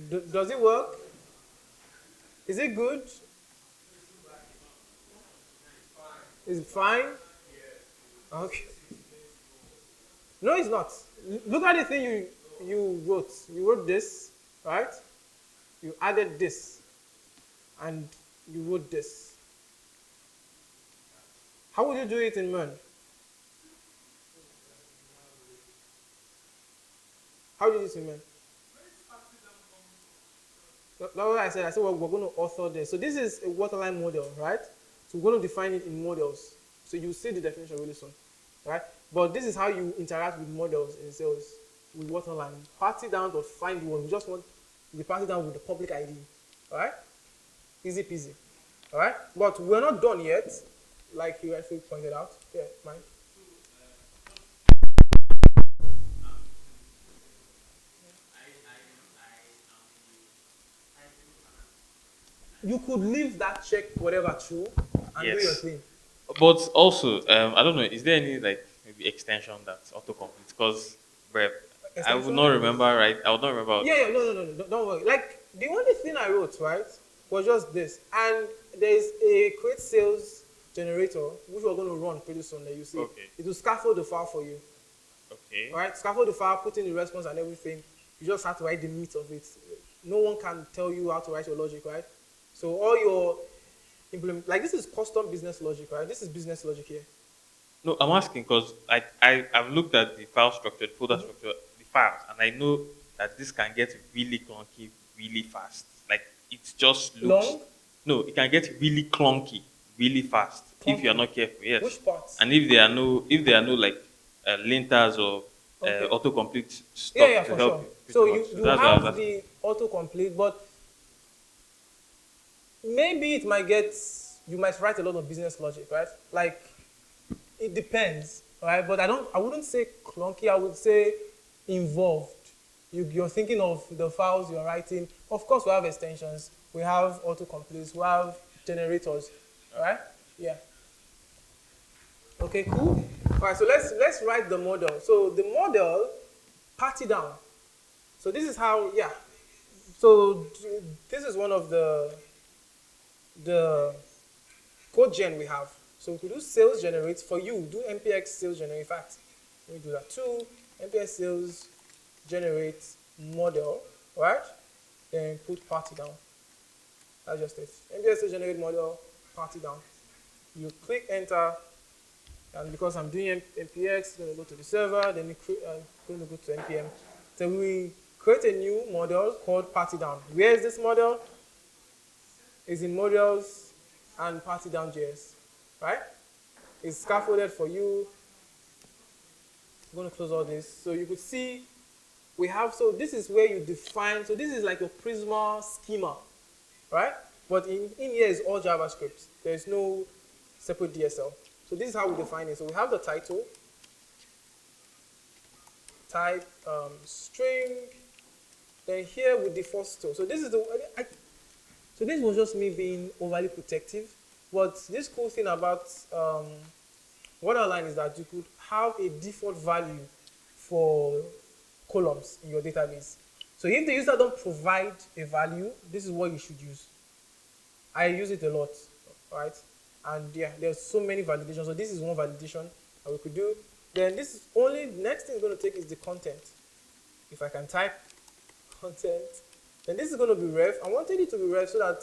Does it work? Is it good? Is it fine? Okay. No, it's not. Look at the thing you wrote. You wrote this, right? You added this, and you wrote this. How would you do it in MERN? How do you do it in MERN? That's what I said. I said we're going to author this. So this is a waterline model, right? So we're going to define it in models. So you'll see the definition really soon, right? But this is how you interact with models in sales. with waterline. Party down but find the one. We just want the party down with the public ID. All right? Easy peasy. All right? But we're not done yet, like you actually pointed out. Yeah, Mike. You could leave that check whatever true and do your thing. But also, I don't know, is there any like maybe extension that's autocomplete? Because I would not remember, right? I would not remember. Yeah, no, don't worry. Like the only thing I wrote, right, was just this. And there's a create sales generator which we're going to run pretty soon that you see. Okay. It will scaffold the file for you. Okay. All right, scaffold the file, put in the response and everything. You just have to write the meat of it. No one can tell you how to write your logic, right? So all your implement, like this is custom business logic, right? This is business logic here. No, I'm asking because I've looked at the file structure, the folder structure, the files, and I know that this can get really clunky really fast. Like it just looks long. No, it can get really clunky really fast if you are not careful. Yes. Which parts? And if there are no like linters or autocomplete stuff to help you. So you have the autocomplete, but maybe it might you might write a lot of business logic, right? Like, it depends, right? But I wouldn't say clunky, I would say involved. You're thinking of the files you're writing. Of course, we have extensions, we have autocompletes, we have generators, right? Yeah. Okay, cool. All right, so let's write the model. So the model, party down. So this is how, yeah. So this is one of the code gen we have. So we could do sales generate for you. Do npx sales generate. In fact, let me do that too. npx sales generate model, right? Then put party down. That's just it. npx sales generate model, party down. You click enter, and because I'm doing npx, it's going to go to the server. Then it's going to go to npm. So we create a new model called party down. Where is this model? Is in models and party down JS, right? It's scaffolded for you. I'm going to close all this. So you could see we have, so this is where you define, so this is like your Prisma schema, right? But in here is all JavaScript. There's no separate DSL. So this is how we define it. So we have the title, type string, then here we default store. So this is so this was just me being overly protective, but this cool thing about Waterline is that you could have a default value for columns in your database. So if the user don't provide a value, this is what you should use. I use it a lot, right? And yeah, there's so many validations. So this is one validation that we could do. Then this is only, next thing it's going to take is the content. If I can type content, then this is going to be ref. I wanted it to be ref so that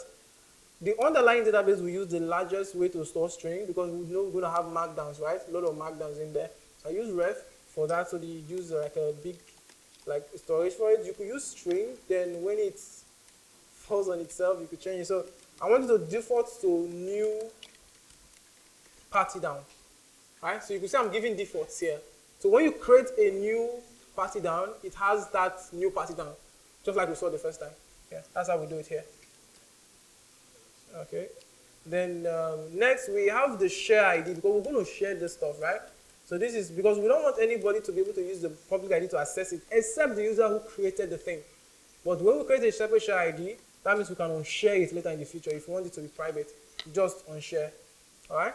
the underlying database will use the largest way to store string because we know we're going to have markdowns, right? A lot of markdowns in there. So I use ref for that, so you use like a big storage for it. You could use string, then when it falls on itself, you could change it. So I wanted to default to new party down, right? So you can see I'm giving defaults here. So when you create a new party down, it has that new party down, just like we saw the first time. Yeah, that's how we do it here. Okay. Then next we have the share ID because we're going to share this stuff, right? So this is because we don't want anybody to be able to use the public ID to access it except the user who created the thing. But when we create a separate share ID, that means we can unshare it later in the future. If you want it to be private, just unshare. All right?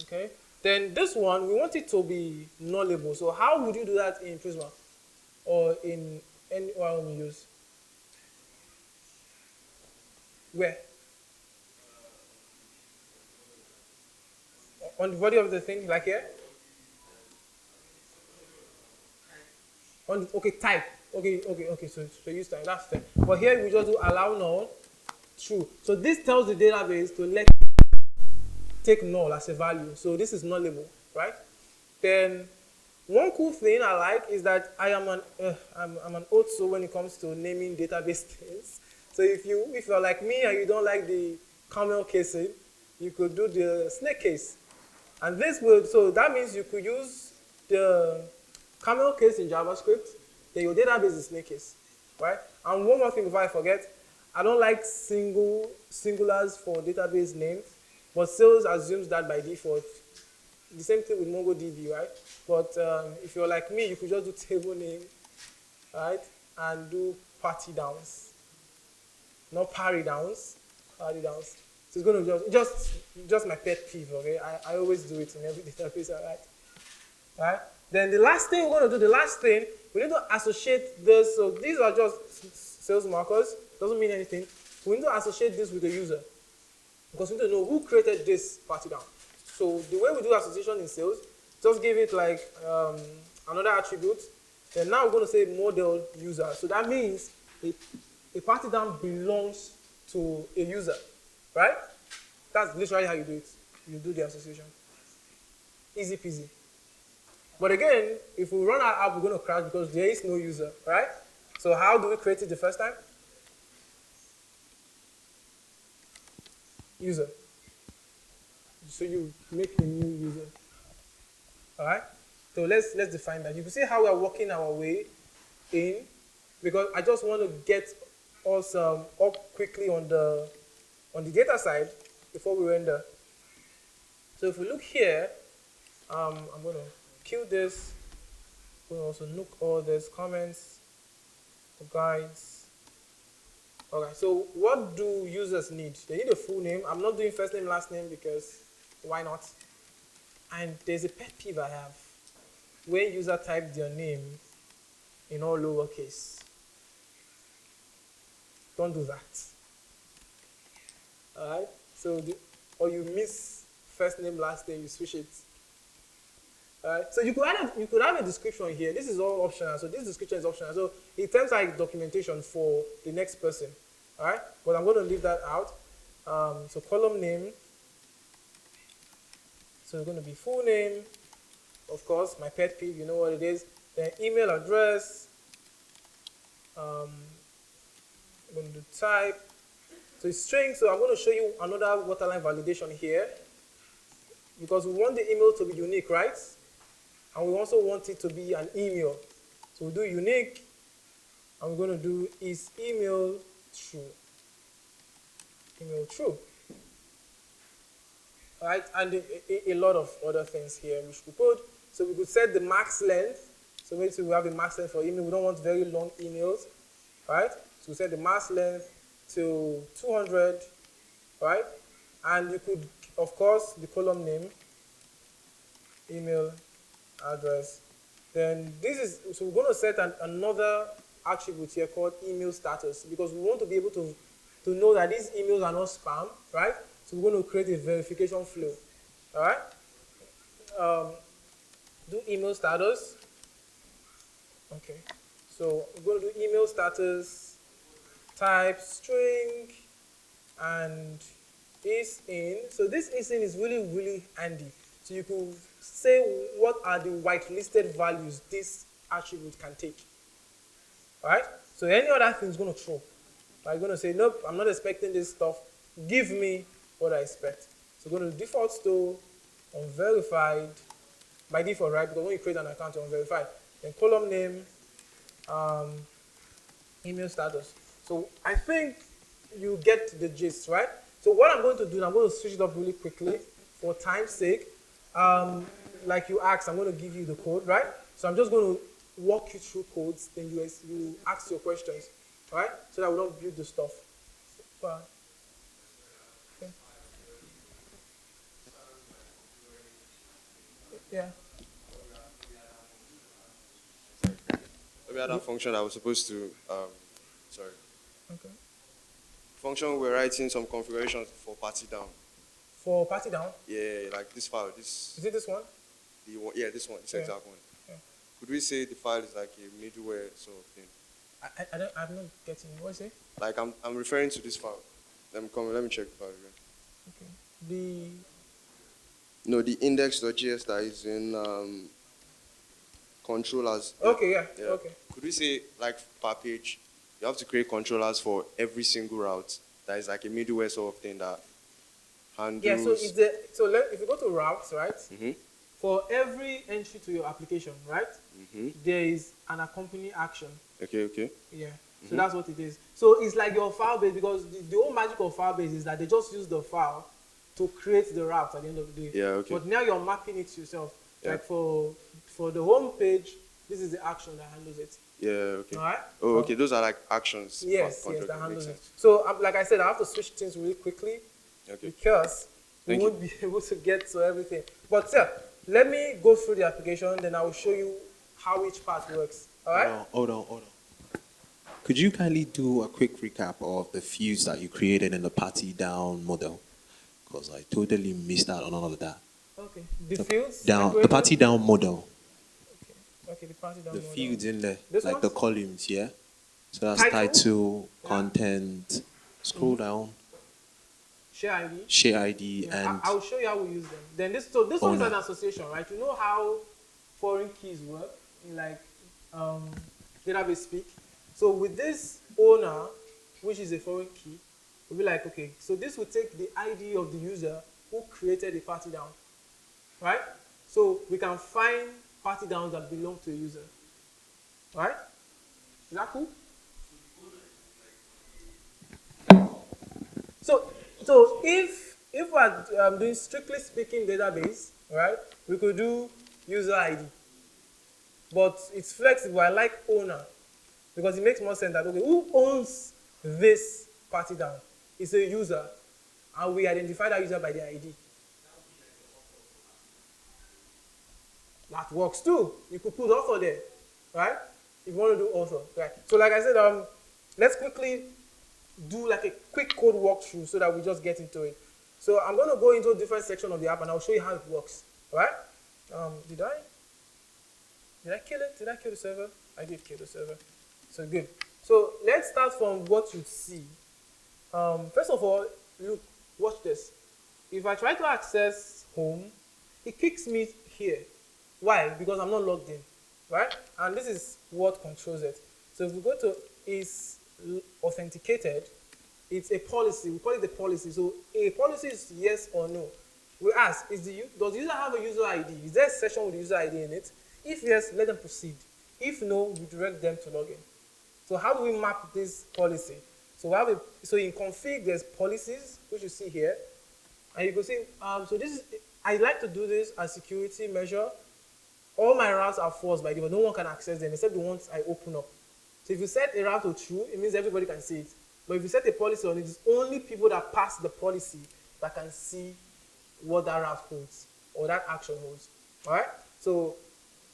Okay. Then this one, we want it to be nullable. So how would you do that in Prisma or in any one we use? Where? On the body of the thing, like here? Okay, type. Okay, so use type, that's fair. But here we just do allow null, true. So this tells the database to take null as a value. So this is nullable, right? Then one cool thing I like is that I'm an old soul when it comes to naming database things. So if you're like me and you don't like the camel casing, you could do the snake case. And this will, so that means you could use the camel case in JavaScript, then your database is snake case, right? And one more thing before I forget, I don't like singulars for database names, but Sales assumes that by default. The same thing with MongoDB, right? But if you're like me, you could just do table name, right? And do party downs, not parry downs, party downs. So it's going to just my pet peeve, okay? I always do it in every database, all right? Right? Then the last thing we're going to do, we need to associate this. So these are just sales markers. Doesn't mean anything. We need to associate this with the user because we need to know who created this party down. So the way we do association in sales, just give it like another attribute. Then now we're going to say model user. So that means a party down belongs to a user, right? That's literally how you do it. You do the association. Easy peasy. But again, if we run our app, we're going to crash because there is no user, right? So how do we create it the first time? User. So you make a new user. All right? So let's define that. You can see how we are working our way in, because I just want to get us up quickly on the data side before we render. So if we look here, I'm going to kill this. I'm going to also look all these comments, guides. Okay, so what do users need? They need a full name. I'm not doing first name, last name because why not? And there's a pet peeve I have. When user type their name in all lowercase. Don't do that. All right? So, or you miss first name, last name, you switch it. All right? So you could have a description here. This is all optional. So this description is optional. So it turns like documentation for the next person. All right? But I'm going to leave that out. So column name. So it's going to be full name. Of course, my pet peeve, you know what it is. Then email address. I'm going to do type. So it's string. So I'm going to show you another waterline validation here. Because we want the email to be unique, right? And we also want it to be an email. So we'll do unique. And we're going to do is email true. Email true. Right? And a lot of other things here which we could. So we could set the max length. So maybe we have a max length for email. We don't want very long emails. Right? So we set the max length to 200. Right? And you could, of course, the column name, email address. Then this is, so we're going to set another attribute here called email status because we want to be able to know that these emails are not spam, right? So we're going to create a verification flow, all right? Do email status. Okay, so we're going to do email status, type string, and is in. So this is in is really, really handy. So you could say what are the whitelisted values this attribute can take. All right? So any other thing is going to throw. I'm going to say, nope, I'm not expecting this stuff. Give me what I expect. So we're going to default store unverified by default, right? Because when you create an account, you're unverified. Then column name, email status. So I think you get the gist, right? So what I'm going to do, I'm going to switch it up really quickly for time's sake. Like you asked, I'm going to give you the code, right? So I'm just going to walk you through codes, then you ask your questions, right? So that we don't build the stuff. Okay. Yeah. We had a function that was supposed to, sorry. Okay. Function we're writing some configurations for party down. For party down? Yeah, like this file. This. Is it this one? The one, yeah, this one. This exact one. Yeah. Could we say the file is like a middleware sort of thing? I'm not getting what is it? Like I'm referring to this file. Let me check the file again. Okay. The index.js that is in controllers. Okay, yeah. Okay. Could we say like per page, you have to create controllers for every single route that is like a middleware sort of thing that handles. Yeah, so if you go to routes, right? Mm-hmm. for every entry to your application, right? There is an accompanying action. Okay. Yeah. So that's what it is. So it's like your file base, because the whole magic of file base is that they just use the file to create the route at the end of the day. Yeah, okay. But now you're mapping it yourself. Yeah. Like for the home page, this is the action that handles it. Yeah, okay. All right? Oh, okay. Those are like actions. Yes, contract, that handles makes it. sense. So, like I said, I have to switch things really quickly because Thank we you. won't be able to get to everything. But yeah, let me go through the application, then I will show you how each part works. All right? Hold on. Could you kindly do a quick recap of the fields that you created in the party down model? Because I totally missed out on all of that. Okay. The fields? The party down model. Okay, the party down The model. fields in there, This like one? the columns, yeah? So that's Title? title, content, scroll down, Share ID. share ID, Yeah, and I'll show you how we use them. Then this one is Owner. an association, right? You know how foreign keys work in like database speak. So with this owner, which is a foreign key, we'll be like, okay, so this will take the ID of the user who created the party down, right? So we can find party downs that belong to a user, right? Is that cool? So if we're doing strictly speaking database, right, we could do user ID. But it's flexible. I like owner because it makes more sense that, okay, who owns this party down? It's a user, and we identify that user by the ID. That works too. You could put author there, right? If you want to do author, right? So like I said, let's quickly do like a quick code walkthrough so that we just get into it. So I'm going to go into a different section of the app and I'll show you how it works, right? Did I kill it? Did I kill the server? I did kill the server. So good. So let's start from what you see. First of all, look, watch this. If I try to access home, it kicks me here. Why? Because I'm not logged in, right? And this is what controls it. So if we go to is authenticated, it's a policy. We call it the policy. So a policy is yes or no. We ask, does the user have a user ID? Is there a session with the user ID in it? If yes, let them proceed. If no, we direct them to log in. So how do we map this policy? So in config, there's policies, which you see here. And you can see, so this is, I like to do this as security measure. All my routes are false by default. No one can access them except the ones I open up. So if you set a route to true, it means everybody can see it. But if you set a policy on it, it's only people that pass the policy that can see what that route holds or that action holds. All right? So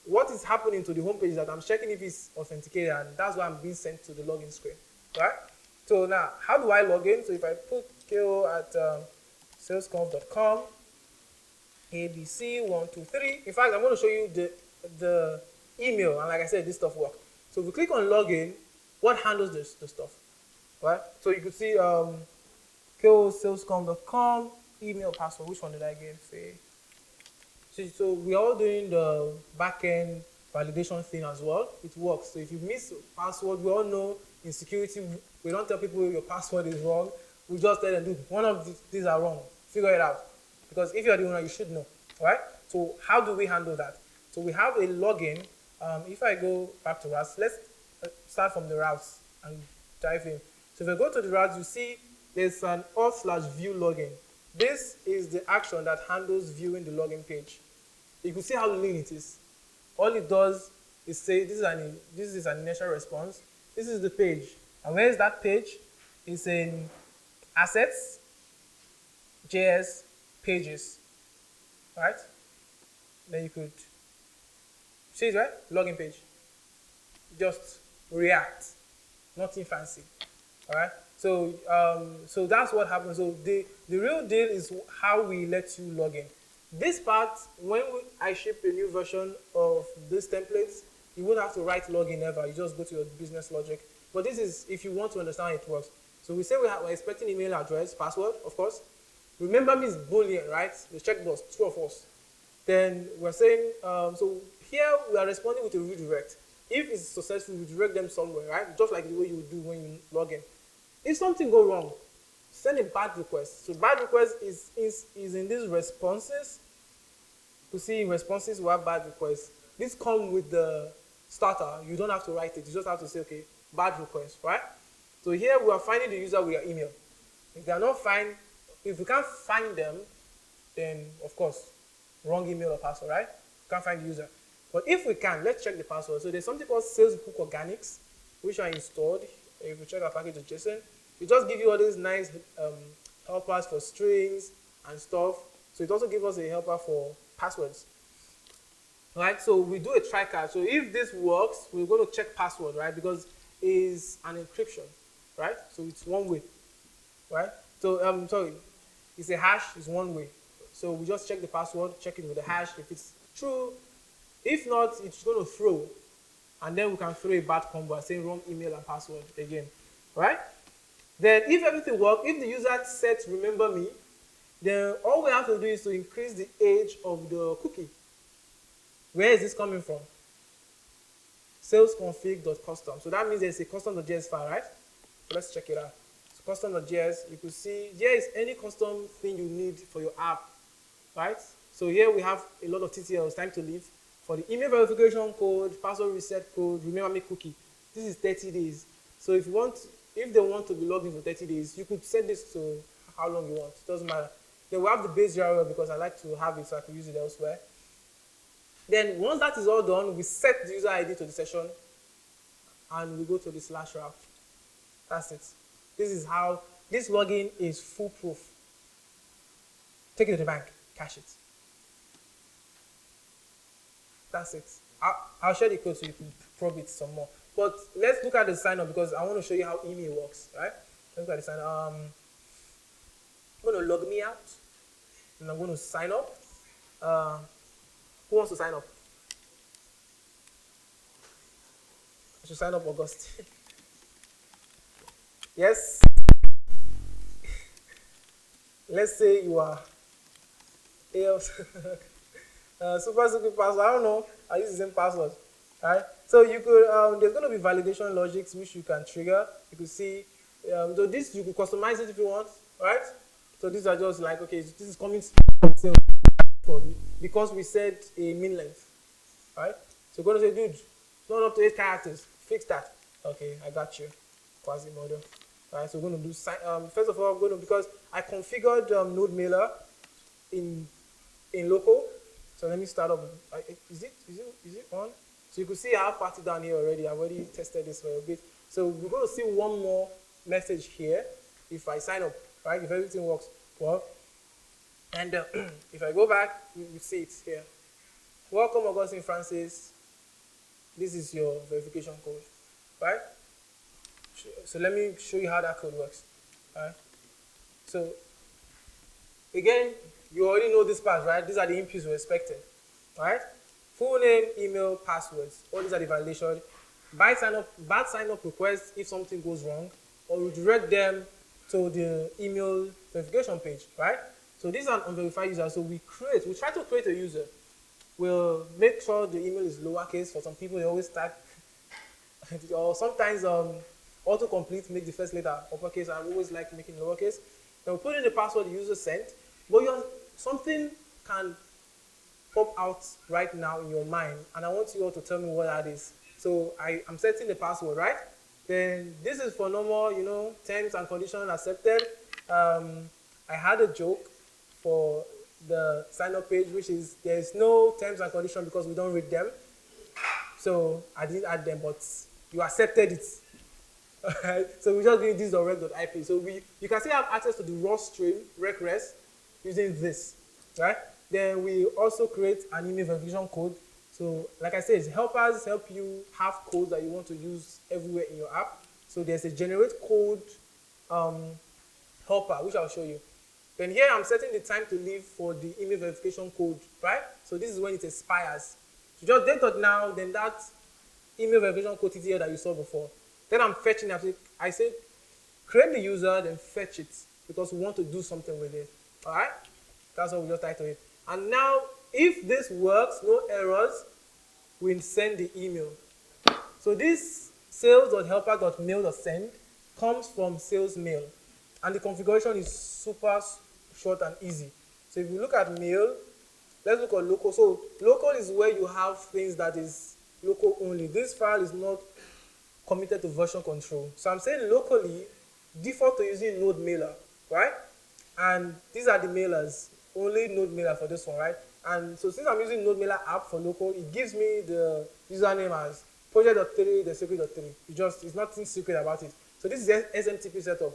what is happening to the homepage is that I'm checking if it's authenticated, and that's why I'm being sent to the login screen. Right? So now, how do I log in? So if I put ko at sailsconf.com, ABC123. In fact, I'm going to show you the email, and like I said, this stuff works. So if we click on login, what handles the stuff? Right? So you can see sailsconf.com, email, password. Which one did I give? So we're all doing the backend validation thing as well. It works. So if you miss password, we all know in security, we don't tell people your password is wrong. We just tell them, dude, one of these are wrong. Figure it out. Because if you're the owner, you should know. Right? So how do we handle that? So we have a login. If I go back to routes, let's start from the routes and dive in. So if I go to the routes, you see there's an auth/view login. This is the action that handles viewing the login page. You can see how lean it is. All it does is say this is an initial response. This is the page. And where is that page? It's in assets, JS, pages. Right? Then you could see it, right? Login page. Just React. Nothing fancy. All right? So so that's what happens. So the real deal is how we let you log in. This part, when I ship a new version of these templates, you won't have to write login ever. You just go to your business logic. But this is if you want to understand how it works. So we say we're expecting email address, password, of course. Remember means Boolean, right? The checkbox, true or false. Then we're saying, so here we are responding with a redirect. If it's successful, we redirect them somewhere, right? Just like the way you would do when you log in. If something goes wrong, send a bad request. So bad request is in these responses You see responses will have bad requests. This comes with the starter. You don't have to write it. You just have to say, okay, bad request, right? So here we are finding the user with your email. If they are not fine, if we can't find them, then of course, wrong email or password, right? We can't find the user. But if we can, let's check the password. So there's something called Saleshook Organics, which are installed. If you check our package of JSON, it just gives you all these nice helpers for strings and stuff. So it also gives us a helper for passwords. Right, so we do a try catch. So if this works, we're going to check password, right? Because it's an encryption, right? So it's one way, right? So sorry, it's a hash, it's one way. So we just check the password, check it with the hash. If it's true, if not, it's going to throw. And then we can throw a bad combo saying wrong email and password again, right? Then if everything works, if the user sets remember me, then all we have to do is to increase the age of the cookie. Where is this coming from? Sailsconf.custom. So that means there's a custom.js file, right? So let's check it out. So custom.js, you could see here is any custom thing you need for your app, right? So here we have a lot of TTLs, time to live. For the email verification code, password reset code, remember me cookie. This is 30 days. So if they want to be logged in for 30 days, you could set this to how long you want. It doesn't matter. Then we have the base URL because I like to have it so I can use it elsewhere. Then once that is all done, we set the user ID to the session and we go to the /route. That's it. This is how this login is foolproof. Take it to the bank, cash it. That's it. I'll share the code so you can probe it some more. But let's look at the sign up because I want to show you how email works, right? Let's look at the sign up. I'm going to log me out and I'm going to sign up. Who wants to sign up? I should sign up August. Yes? Let's say you are super secret password. I don't know. I use the same password. Right? So you could there's going to be validation logics which you can trigger. You could see so this you could customize it if you want, right? So these are just like okay, this is coming because we said a min length, right? So we're going to say, dude, it's not up to 8 characters. Fix that. Okay, I got you. Quasi model. Right, so we're going to do first of all, because I configured node mailer in local. So let me start up. Is it on? So you can see I have party down here already. I've already tested this for a bit. So we're going to see one more message here if I sign up, right? If everything works well. And if I go back, you see it here. Welcome, Augustine Francis. This is your verification code, right? So let me show you how that code works, right? So again, you already know this part, right? These are the inputs we're expecting, right? Full name, email, passwords. All these are the validation. Bad sign up requests if something goes wrong, or redirect them to the email verification page, right? So these are unverified users. So we try to create a user. We'll make sure the email is lowercase. For some people, they always type, or sometimes autocomplete make the first letter uppercase. I always like making lowercase. Then we put in the password the user sent. But something can pop out right now in your mind, and I want you all to tell me what that is. So I'm setting the password, right? Then this is for normal, terms and conditions accepted. I had a joke for the sign-up page, which is there's no terms and conditions because we don't read them. So I didn't add them, but you accepted it. Alright? So we just doing this rec.ip. So you can still have access to the raw stream, rec-res, using this, right? Then we also create an email verification code. So like I said, helpers help you have codes that you want to use everywhere in your app. So there's a generate code helper, which I'll show you. Then here I'm setting the time to live for the email verification code, right? So this is when it expires. So just date now, then that email verification code TTL that you saw before. Then I'm fetching it. I say create the user, then fetch it because we want to do something with it. All right? That's what we just titled it. And now, if this works, no errors, we send the email. So this sales.helper.mail.send comes from sales mail. And the configuration is super short and easy. So if you look at mail, let's look at local. So local is where you have things that is local only. This file is not committed to version control. So I'm saying locally, default to using node mailer, right? And these are the mailers, only node mailer for this one, right? And so since I'm using node mailer app for local, it gives me the username as project.3, the secret.3. It's nothing secret about it. So this is SMTP setup,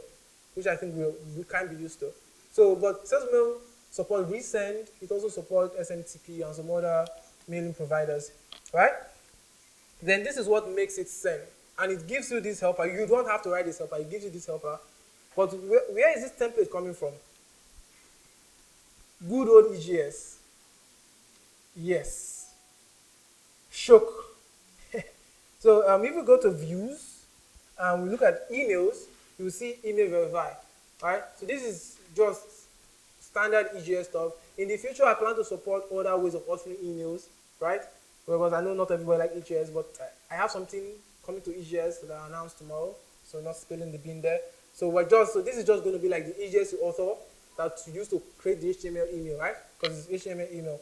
which I think we can be used to. So, but Salesmail support resend, it also supports SMTP and some other mailing providers, right? Then this is what makes it send. And it gives you this helper. You don't have to write this helper, it gives you this helper. But where is this template coming from? Good old EGS. Yes. Shook. So if we go to views and we look at emails, you will see email verify, right? So this is just standard EGS stuff. In the future, I plan to support other ways of authoring emails, right? Because I know not everybody like EGS, but I have something coming to EGS that I'll announce tomorrow, so not spilling the bean there. So this is just going to be like the EGS you author that you use to create the HTML email, right? Because it's HTML email.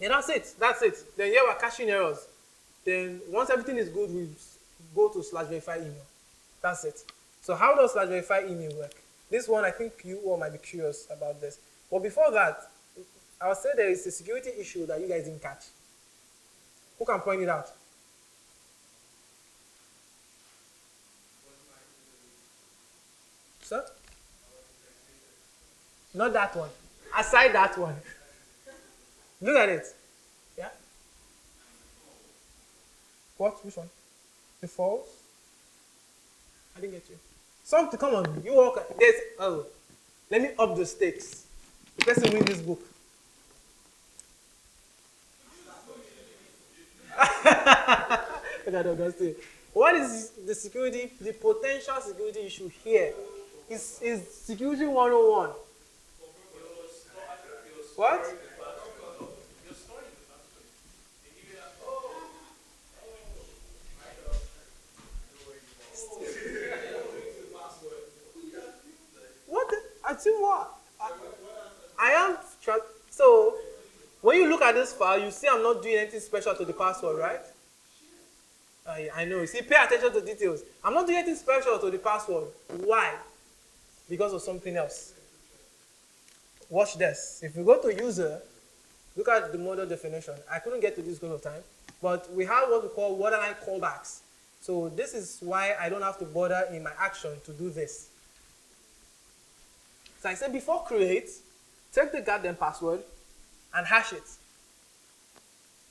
And that's it. Then here we're caching errors. Then once everything is good, we go to /verify email. That's it. So how does /verify email work? This one, I think you all might be curious about this. But before that, I'll say there is a security issue that you guys didn't catch. Who can point it out? Sir? Not that one. Aside that one. Look at it. Yeah? What? Which one? The false? I didn't get you. Something, come on. You walk. Let me up the stakes. The person win this book. What is the security, the potential security issue here? Is security 101. What? What? I tell you what. I am. So, when you look at this file, you see I'm not doing anything special to the password, right? I know. You see, pay attention to details. I'm not doing anything special to the password. Why? Because of something else. Watch this. If we go to user, look at the model definition. I couldn't get to this because of time, but we have what we call waterline callbacks. So this is why I don't have to bother in my action to do this. So I said before create, take the goddamn password and hash it.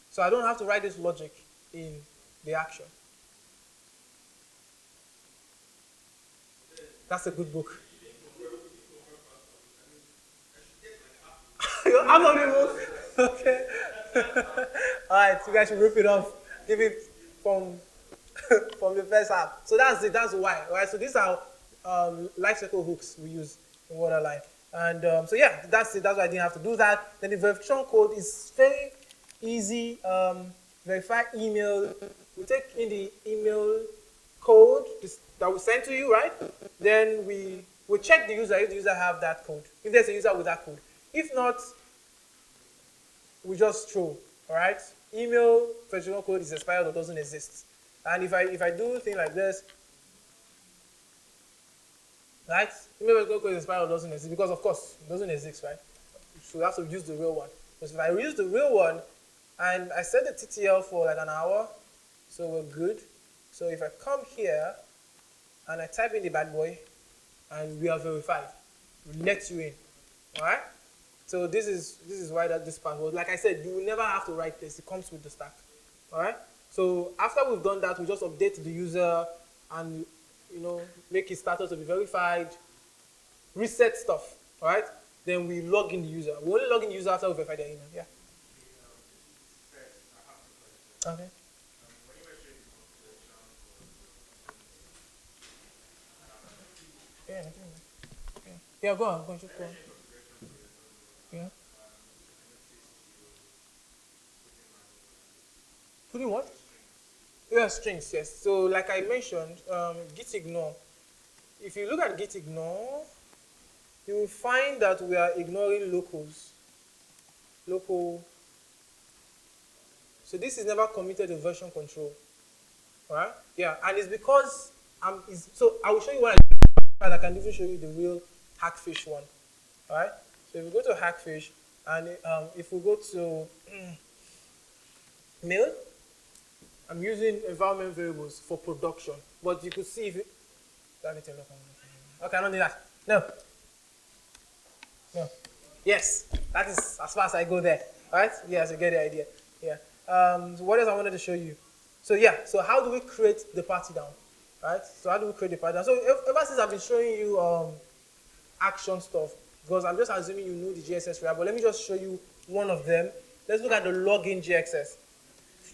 So I don't have to write this logic in the action. That's a good book. I'm not even. Okay. All right, so you guys should rip it off. Give it from the first half. So that's it. That's why. Right. So these are lifecycle hooks we use in Waterline. And so yeah, that's it. That's why I didn't have to do that. Then the verification code is very easy. Verify email. We take in the email code that we send to you, right? Then we check the user if the user have that code. If there's a user with that code. If not, we just throw. All right. Email verification code is expired or doesn't exist. And if I do things like this, right? Email verification code is expired or doesn't exist because of course it doesn't exist, right? So we have to use the real one. Because if I use the real one and I set the TTL for like an hour, so we're good. So if I come here and I type in the bad boy and we are verified, we let you in. All right? So this is why this part was. Like I said, you will never have to write this. It comes with the stack. All right? So after we've done that, we just update the user and make his status to be verified, reset stuff. All right? Then we log in the user. We only log in the user after we verify their email. Yeah. Okay. Yeah, go on. Just go on. Yeah. Putting what? Yeah, strings, yes. So like I mentioned, git ignore. If you look at git ignore, you will find that we are ignoring locals. local. So this is never committed to version control, right? Yeah, and it's because so I will show you what I can even show you the real Hackfish one, right? So if we go to Hackfish, and if we go to mail, I'm using environment variables for production, but you could see if it. Okay, I don't need that. No. No. Yes, that is as far as I go there, right? Yes, you get the idea. Yeah. So what else I wanted to show you? So yeah, so how do we create the party down, right? So how do we create the party down? So ever since I've been showing you action stuff, because I'm just assuming you know the GSS variable. Let me just show you one of them. Let's look at the login GXS.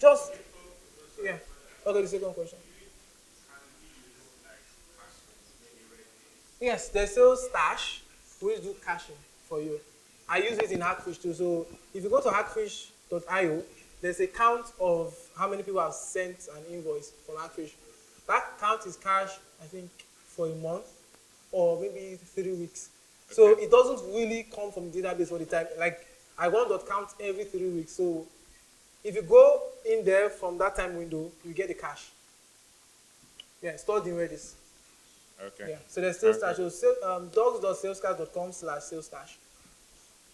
Just, yeah. Okay, the second question. Yes, there's still Stash, which do caching for you. I use it in Hackfish too. So if you go to hackfish.io, there's a count of how many people have sent an invoice from Hackfish. That count is cached, I think, for a month or maybe 3 weeks. Okay. So it doesn't really come from the database all the time. Like I want to count every 3 weeks. So if you go in there from that time window, you get the cache. Yeah, stored in Redis. Okay. Yeah. So there's still stash. So docs.salescast.com/salesstash.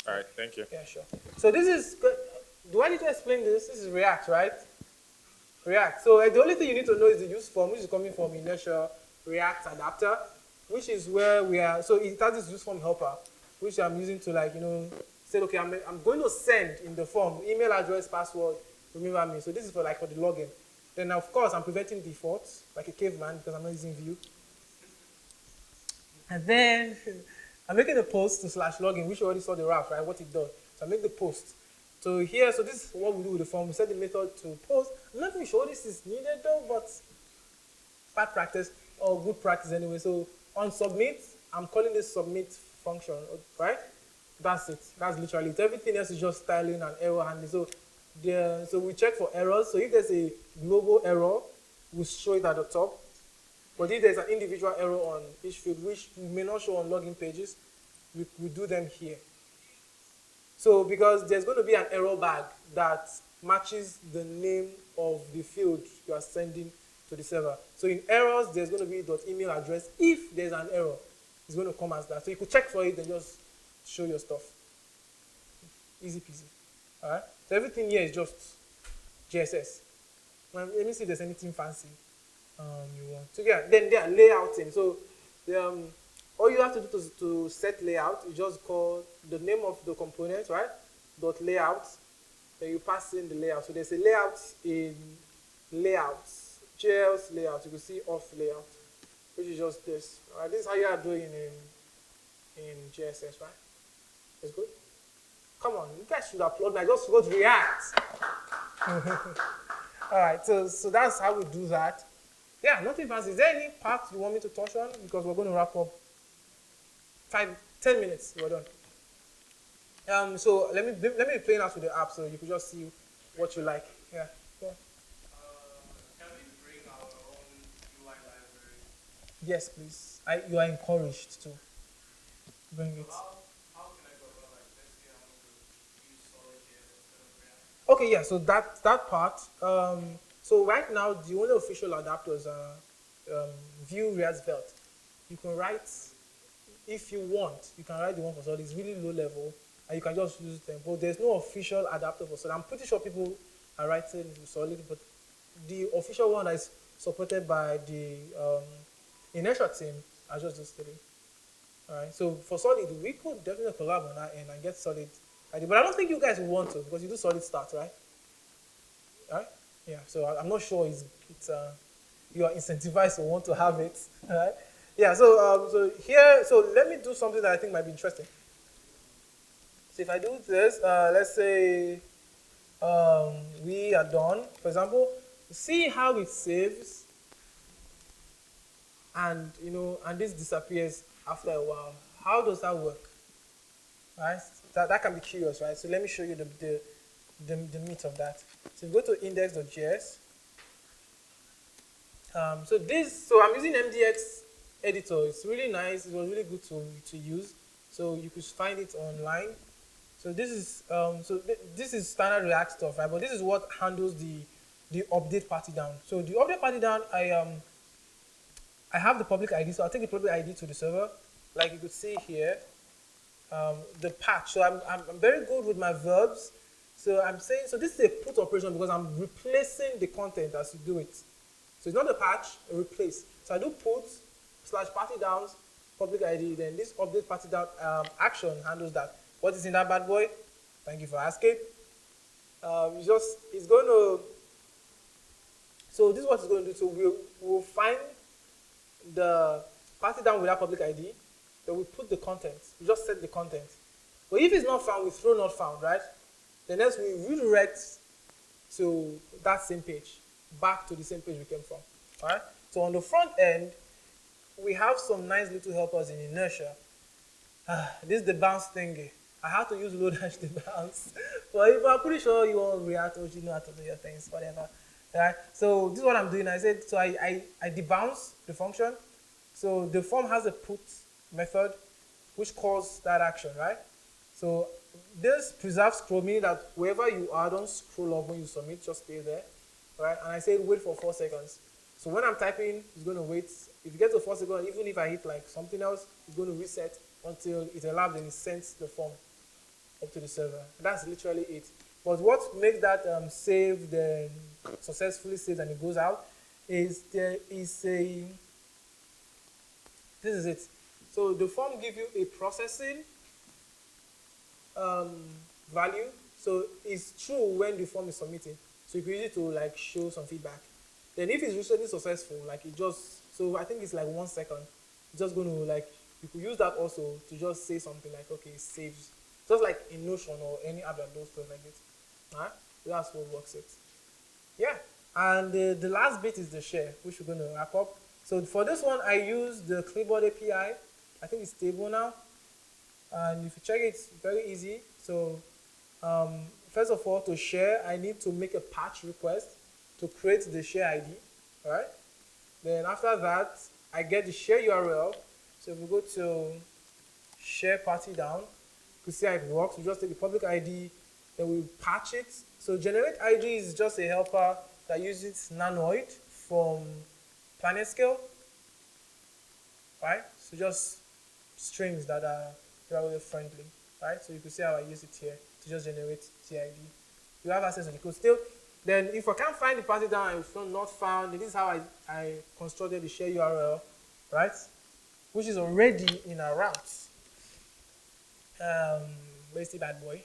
All right. Thank you. Yeah, sure. So this is. Do I need to explain this? This is React, right? React. So the only thing you need to know is the use form, which is coming from inertia React adapter, which is where we are. So it has this use form helper, which I'm using to say, okay, I'm going to send in the form email address, password, remember me. So this is for the login. Then of course I'm preventing defaults like a caveman because I'm not using Vue. And then I'm making a post to /login, which you already saw the route, right? What it does. So I make the post. So here, so this is what we do with the form. We set the method to post. I'm not even sure this is needed though, but bad practice or good practice anyway. So on submit, I'm calling this submit function, right? That's it. That's literally it. Everything else is just styling and error handling. So we check for errors. So if there's a global error, we show it at the top. But if there's an individual error on each field, which we may not show on login pages, we do them here. So because there's going to be an error bag that matches the name of the field you are sending to the server. So in errors, there's going to be .email address. If there's an error, it's going to come as that. So you could check for it and just show your stuff. Easy peasy. All right. So everything here is just GSS. Now, let me see if there's anything fancy you want. So yeah, then there are layouting. So all you have to do to set layout is just call the name of the component, right? .layout. Then you pass in the layout. So there's a layout in layouts, JL's layout. You can see off layout, which is just this. All right, this is how you are doing in JSS, right? That's good. Come on, you guys should applaud me. I just forgot React. All right, so that's how we do that. Yeah, nothing fancy. Is there any part you want me to touch on? Because we're going to wrap up 10 minutes. We're done. So let me be playing out with the app so you can just see what you like. Yeah. Yeah. Can we bring our own UI library? Yes, please. You are encouraged to bring it. How can I go about let's say I want to use Solid.js instead of React? Okay, yeah. So that part. So right now, the only official adapters are Vue, React, Svelte. You can write, if you want, you can write the one for Solid. It's really low level, and you can just use them. But there's no official adapter for Solid. I'm pretty sure people are writing with Solid, but the official one that is supported by the inertia team are just those three. All right. So for Solid, we could definitely collab on that end and get Solid. But I don't think you guys will want to because you do Solid start, right? All right. Yeah, so I'm not sure you are incentivized to want to have it. Right? Yeah, so let me do something that I think might be interesting. So if I do this, let's say we are done. For example, see how it saves, and and this disappears after a while. How does that work? Right? That can be curious, right? So let me show you the meat of that. So you go to index.js. So I'm using MDX editor. It's really nice. It was really good to use. So you could find it online. So this is this is standard React stuff, right? But this is what handles the update party down. So the update party down, I have the public ID, so I'll take the public ID to the server, like you could see here. The patch. So I'm very good with my verbs. So I'm saying, so this is a put operation because I'm replacing the content as you do it. So it's not a patch, a replace. So I do put / party downs, public ID, then this update party down action handles that. What is in that bad boy? Thank you for asking. It's going to, so this is what it's going to do. So we'll find the party down without public ID, then we put the content. We just set the content. But if it's not found, we throw not found, right? Then next we redirect to that same page, back to the same page we came from, all right? So on the front end, we have some nice little helpers in inertia. This is the bounce thingy. I have to use Lodash to bounce. But I'm pretty sure you all React or you know how to do your things, whatever. All right? So this is what I'm doing. I said, so I debounce the function. So the form has a put method which calls that action, right? So this preserves scroll, meaning that wherever you are, don't scroll up when you submit, just stay there, right? And I said wait for 4 seconds. So when I'm typing, it's going to wait. If you get to 4 seconds, even if I hit like something else, it's going to reset until it allows and it sends the form up to the server. That's literally it. But what makes that saved and successfully saved and it goes out is there is a, this is it. So the form gives you a processing value. So it's true when the form is submitted. So you can use it to like show some feedback. Then if it's recently successful, like it just, so I think it's like 1 second. It's just going to like, you could use that also to just say something like, okay, it saves. Just like in Notion or any app that does stuff like this. Alright? So that's what works it. Yeah. And the last bit is the share, which we're going to wrap up. So for this one, I use the clipboard API. I think it's stable now. And if you check it, it's very easy. So first of all, to share, I need to make a patch request to create the share ID. All right. Then after that, I get the share URL. So if we go to share party down, you can see how it works. We just take the public ID, then we patch it. So generate ID is just a helper that uses Nanoid from PlanetScale. Right? So just strings that are very friendly. Right? So you can see how I use it here to just generate TID. You have access to the code still. Then if I can't find the party down and it's not found, this is how I constructed the share URL, right? Which is already in our routes. Where's the bad boy?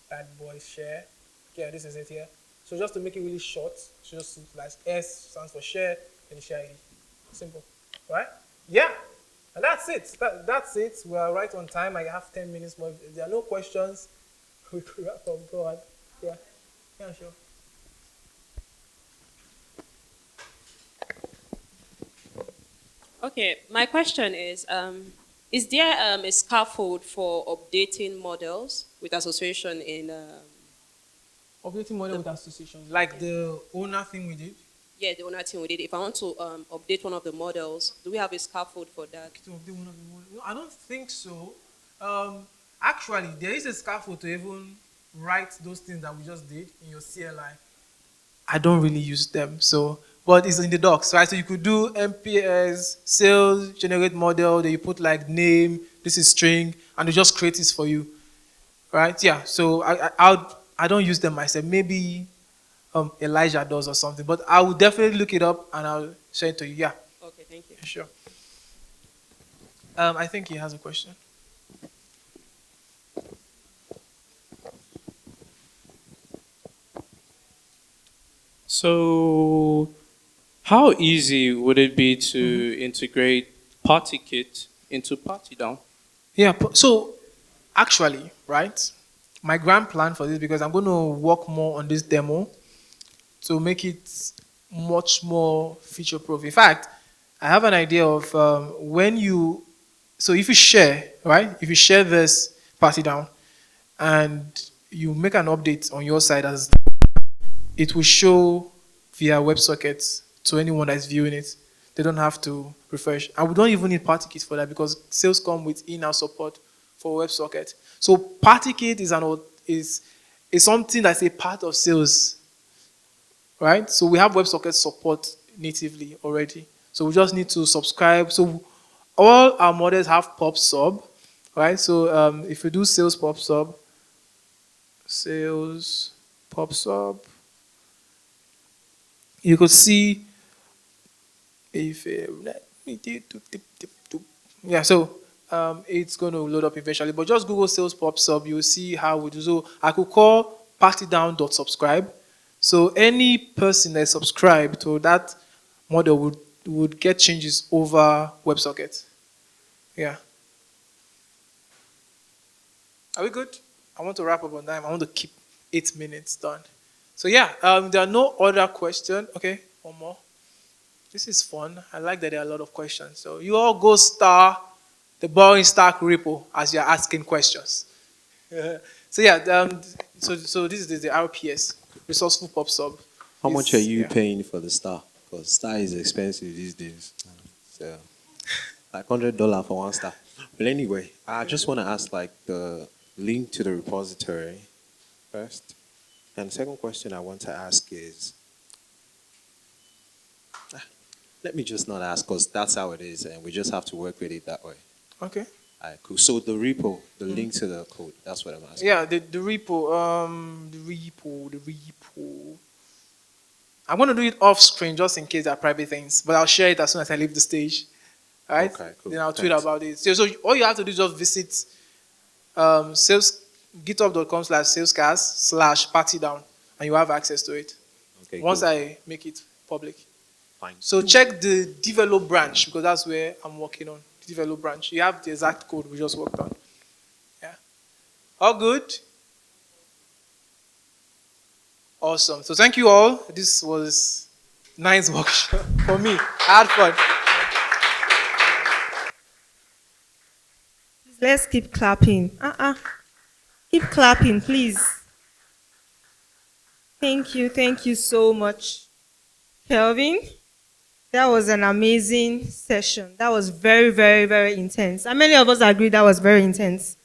Bad boy share. Okay, this is it here. So just to make it really short, so just like S stands for share and the share ID. Simple, right? Yeah, and that's it. That's it. We are right on time. I have 10 minutes more. If there are no questions, we could wrap up. Go on. Yeah. Yeah, sure. Okay, my question is there a scaffold for updating models with association in... updating model with association, like the owner thing we did? Yeah, the owner thing we did. If I want to update one of the models, do we have a scaffold for that? To update one of the models? No, I don't think so. Actually, there is a scaffold to even write those things that we just did in your CLI. I don't really use them, so, but it's in the docs, right? So you could do MPS, sales, generate model, then you put like name, this is string, and it just creates this for you, right? Yeah, so I don't use them myself. Maybe Elijah does or something, but I will definitely look it up and I'll share it to you. Yeah. Okay, thank you. Sure. I think he has a question. So, how easy would it be to integrate party kit into party down? Yeah, so actually, right, my grand plan for this, because I'm going to work more on this demo to make it much more feature proof. In fact, I have an idea of when you, so if you share, right, if you share this party down and you make an update on your side, as it will show via WebSockets to anyone that is viewing it. They don't have to refresh. And we don't even need party kits for that because Sailsconf with in-house support for WebSocket. So PartyKit is something that's a part of sales, right? So we have WebSocket support natively already. So we just need to subscribe. So all our models have PubSub, right? So if you do sales PubSub, you could see if yeah, so it's going to load up eventually. But just Google sales PubSub, you'll see how we do. So I could call partydown.subscribe. So any person that subscribed to that model would get changes over WebSocket. Yeah. Are we good? I want to wrap up on time. I want to keep 8 minutes done. So yeah, there are no other questions. Okay, one more. This is fun. I like that there are a lot of questions. So you all go star the boring stack repo as you're asking questions. So yeah, so this is the RPS, Resourceful PubSub. How much are you paying for the star? Because star is expensive these days. So like $100 for one star. But anyway, I just want to ask like the link to the repository first. And the second question I want to ask is, let me just not ask because that's how it is and we just have to work with it that way. Okay. All right, cool. So the repo, the link to the code, that's what I'm asking. Yeah, the repo. I'm going to do it off screen just in case there are private things, but I'll share it as soon as I leave the stage. All right? Okay, cool. Then I'll tweet about it. So all you have to do is just visit github.com/salescast/partydown and you have access to it. Okay, once cool. I make it public. Fine. So check the develop branch because that's where I'm working on. The develop branch. You have the exact code we just worked on. Yeah. All good? Awesome. So thank you all. This was nice workshop for me. I had fun. Let's keep clapping. Keep clapping, please. Thank you so much, Kelvin. That was an amazing session. That was very, very, very intense. How many of us agree that was very intense?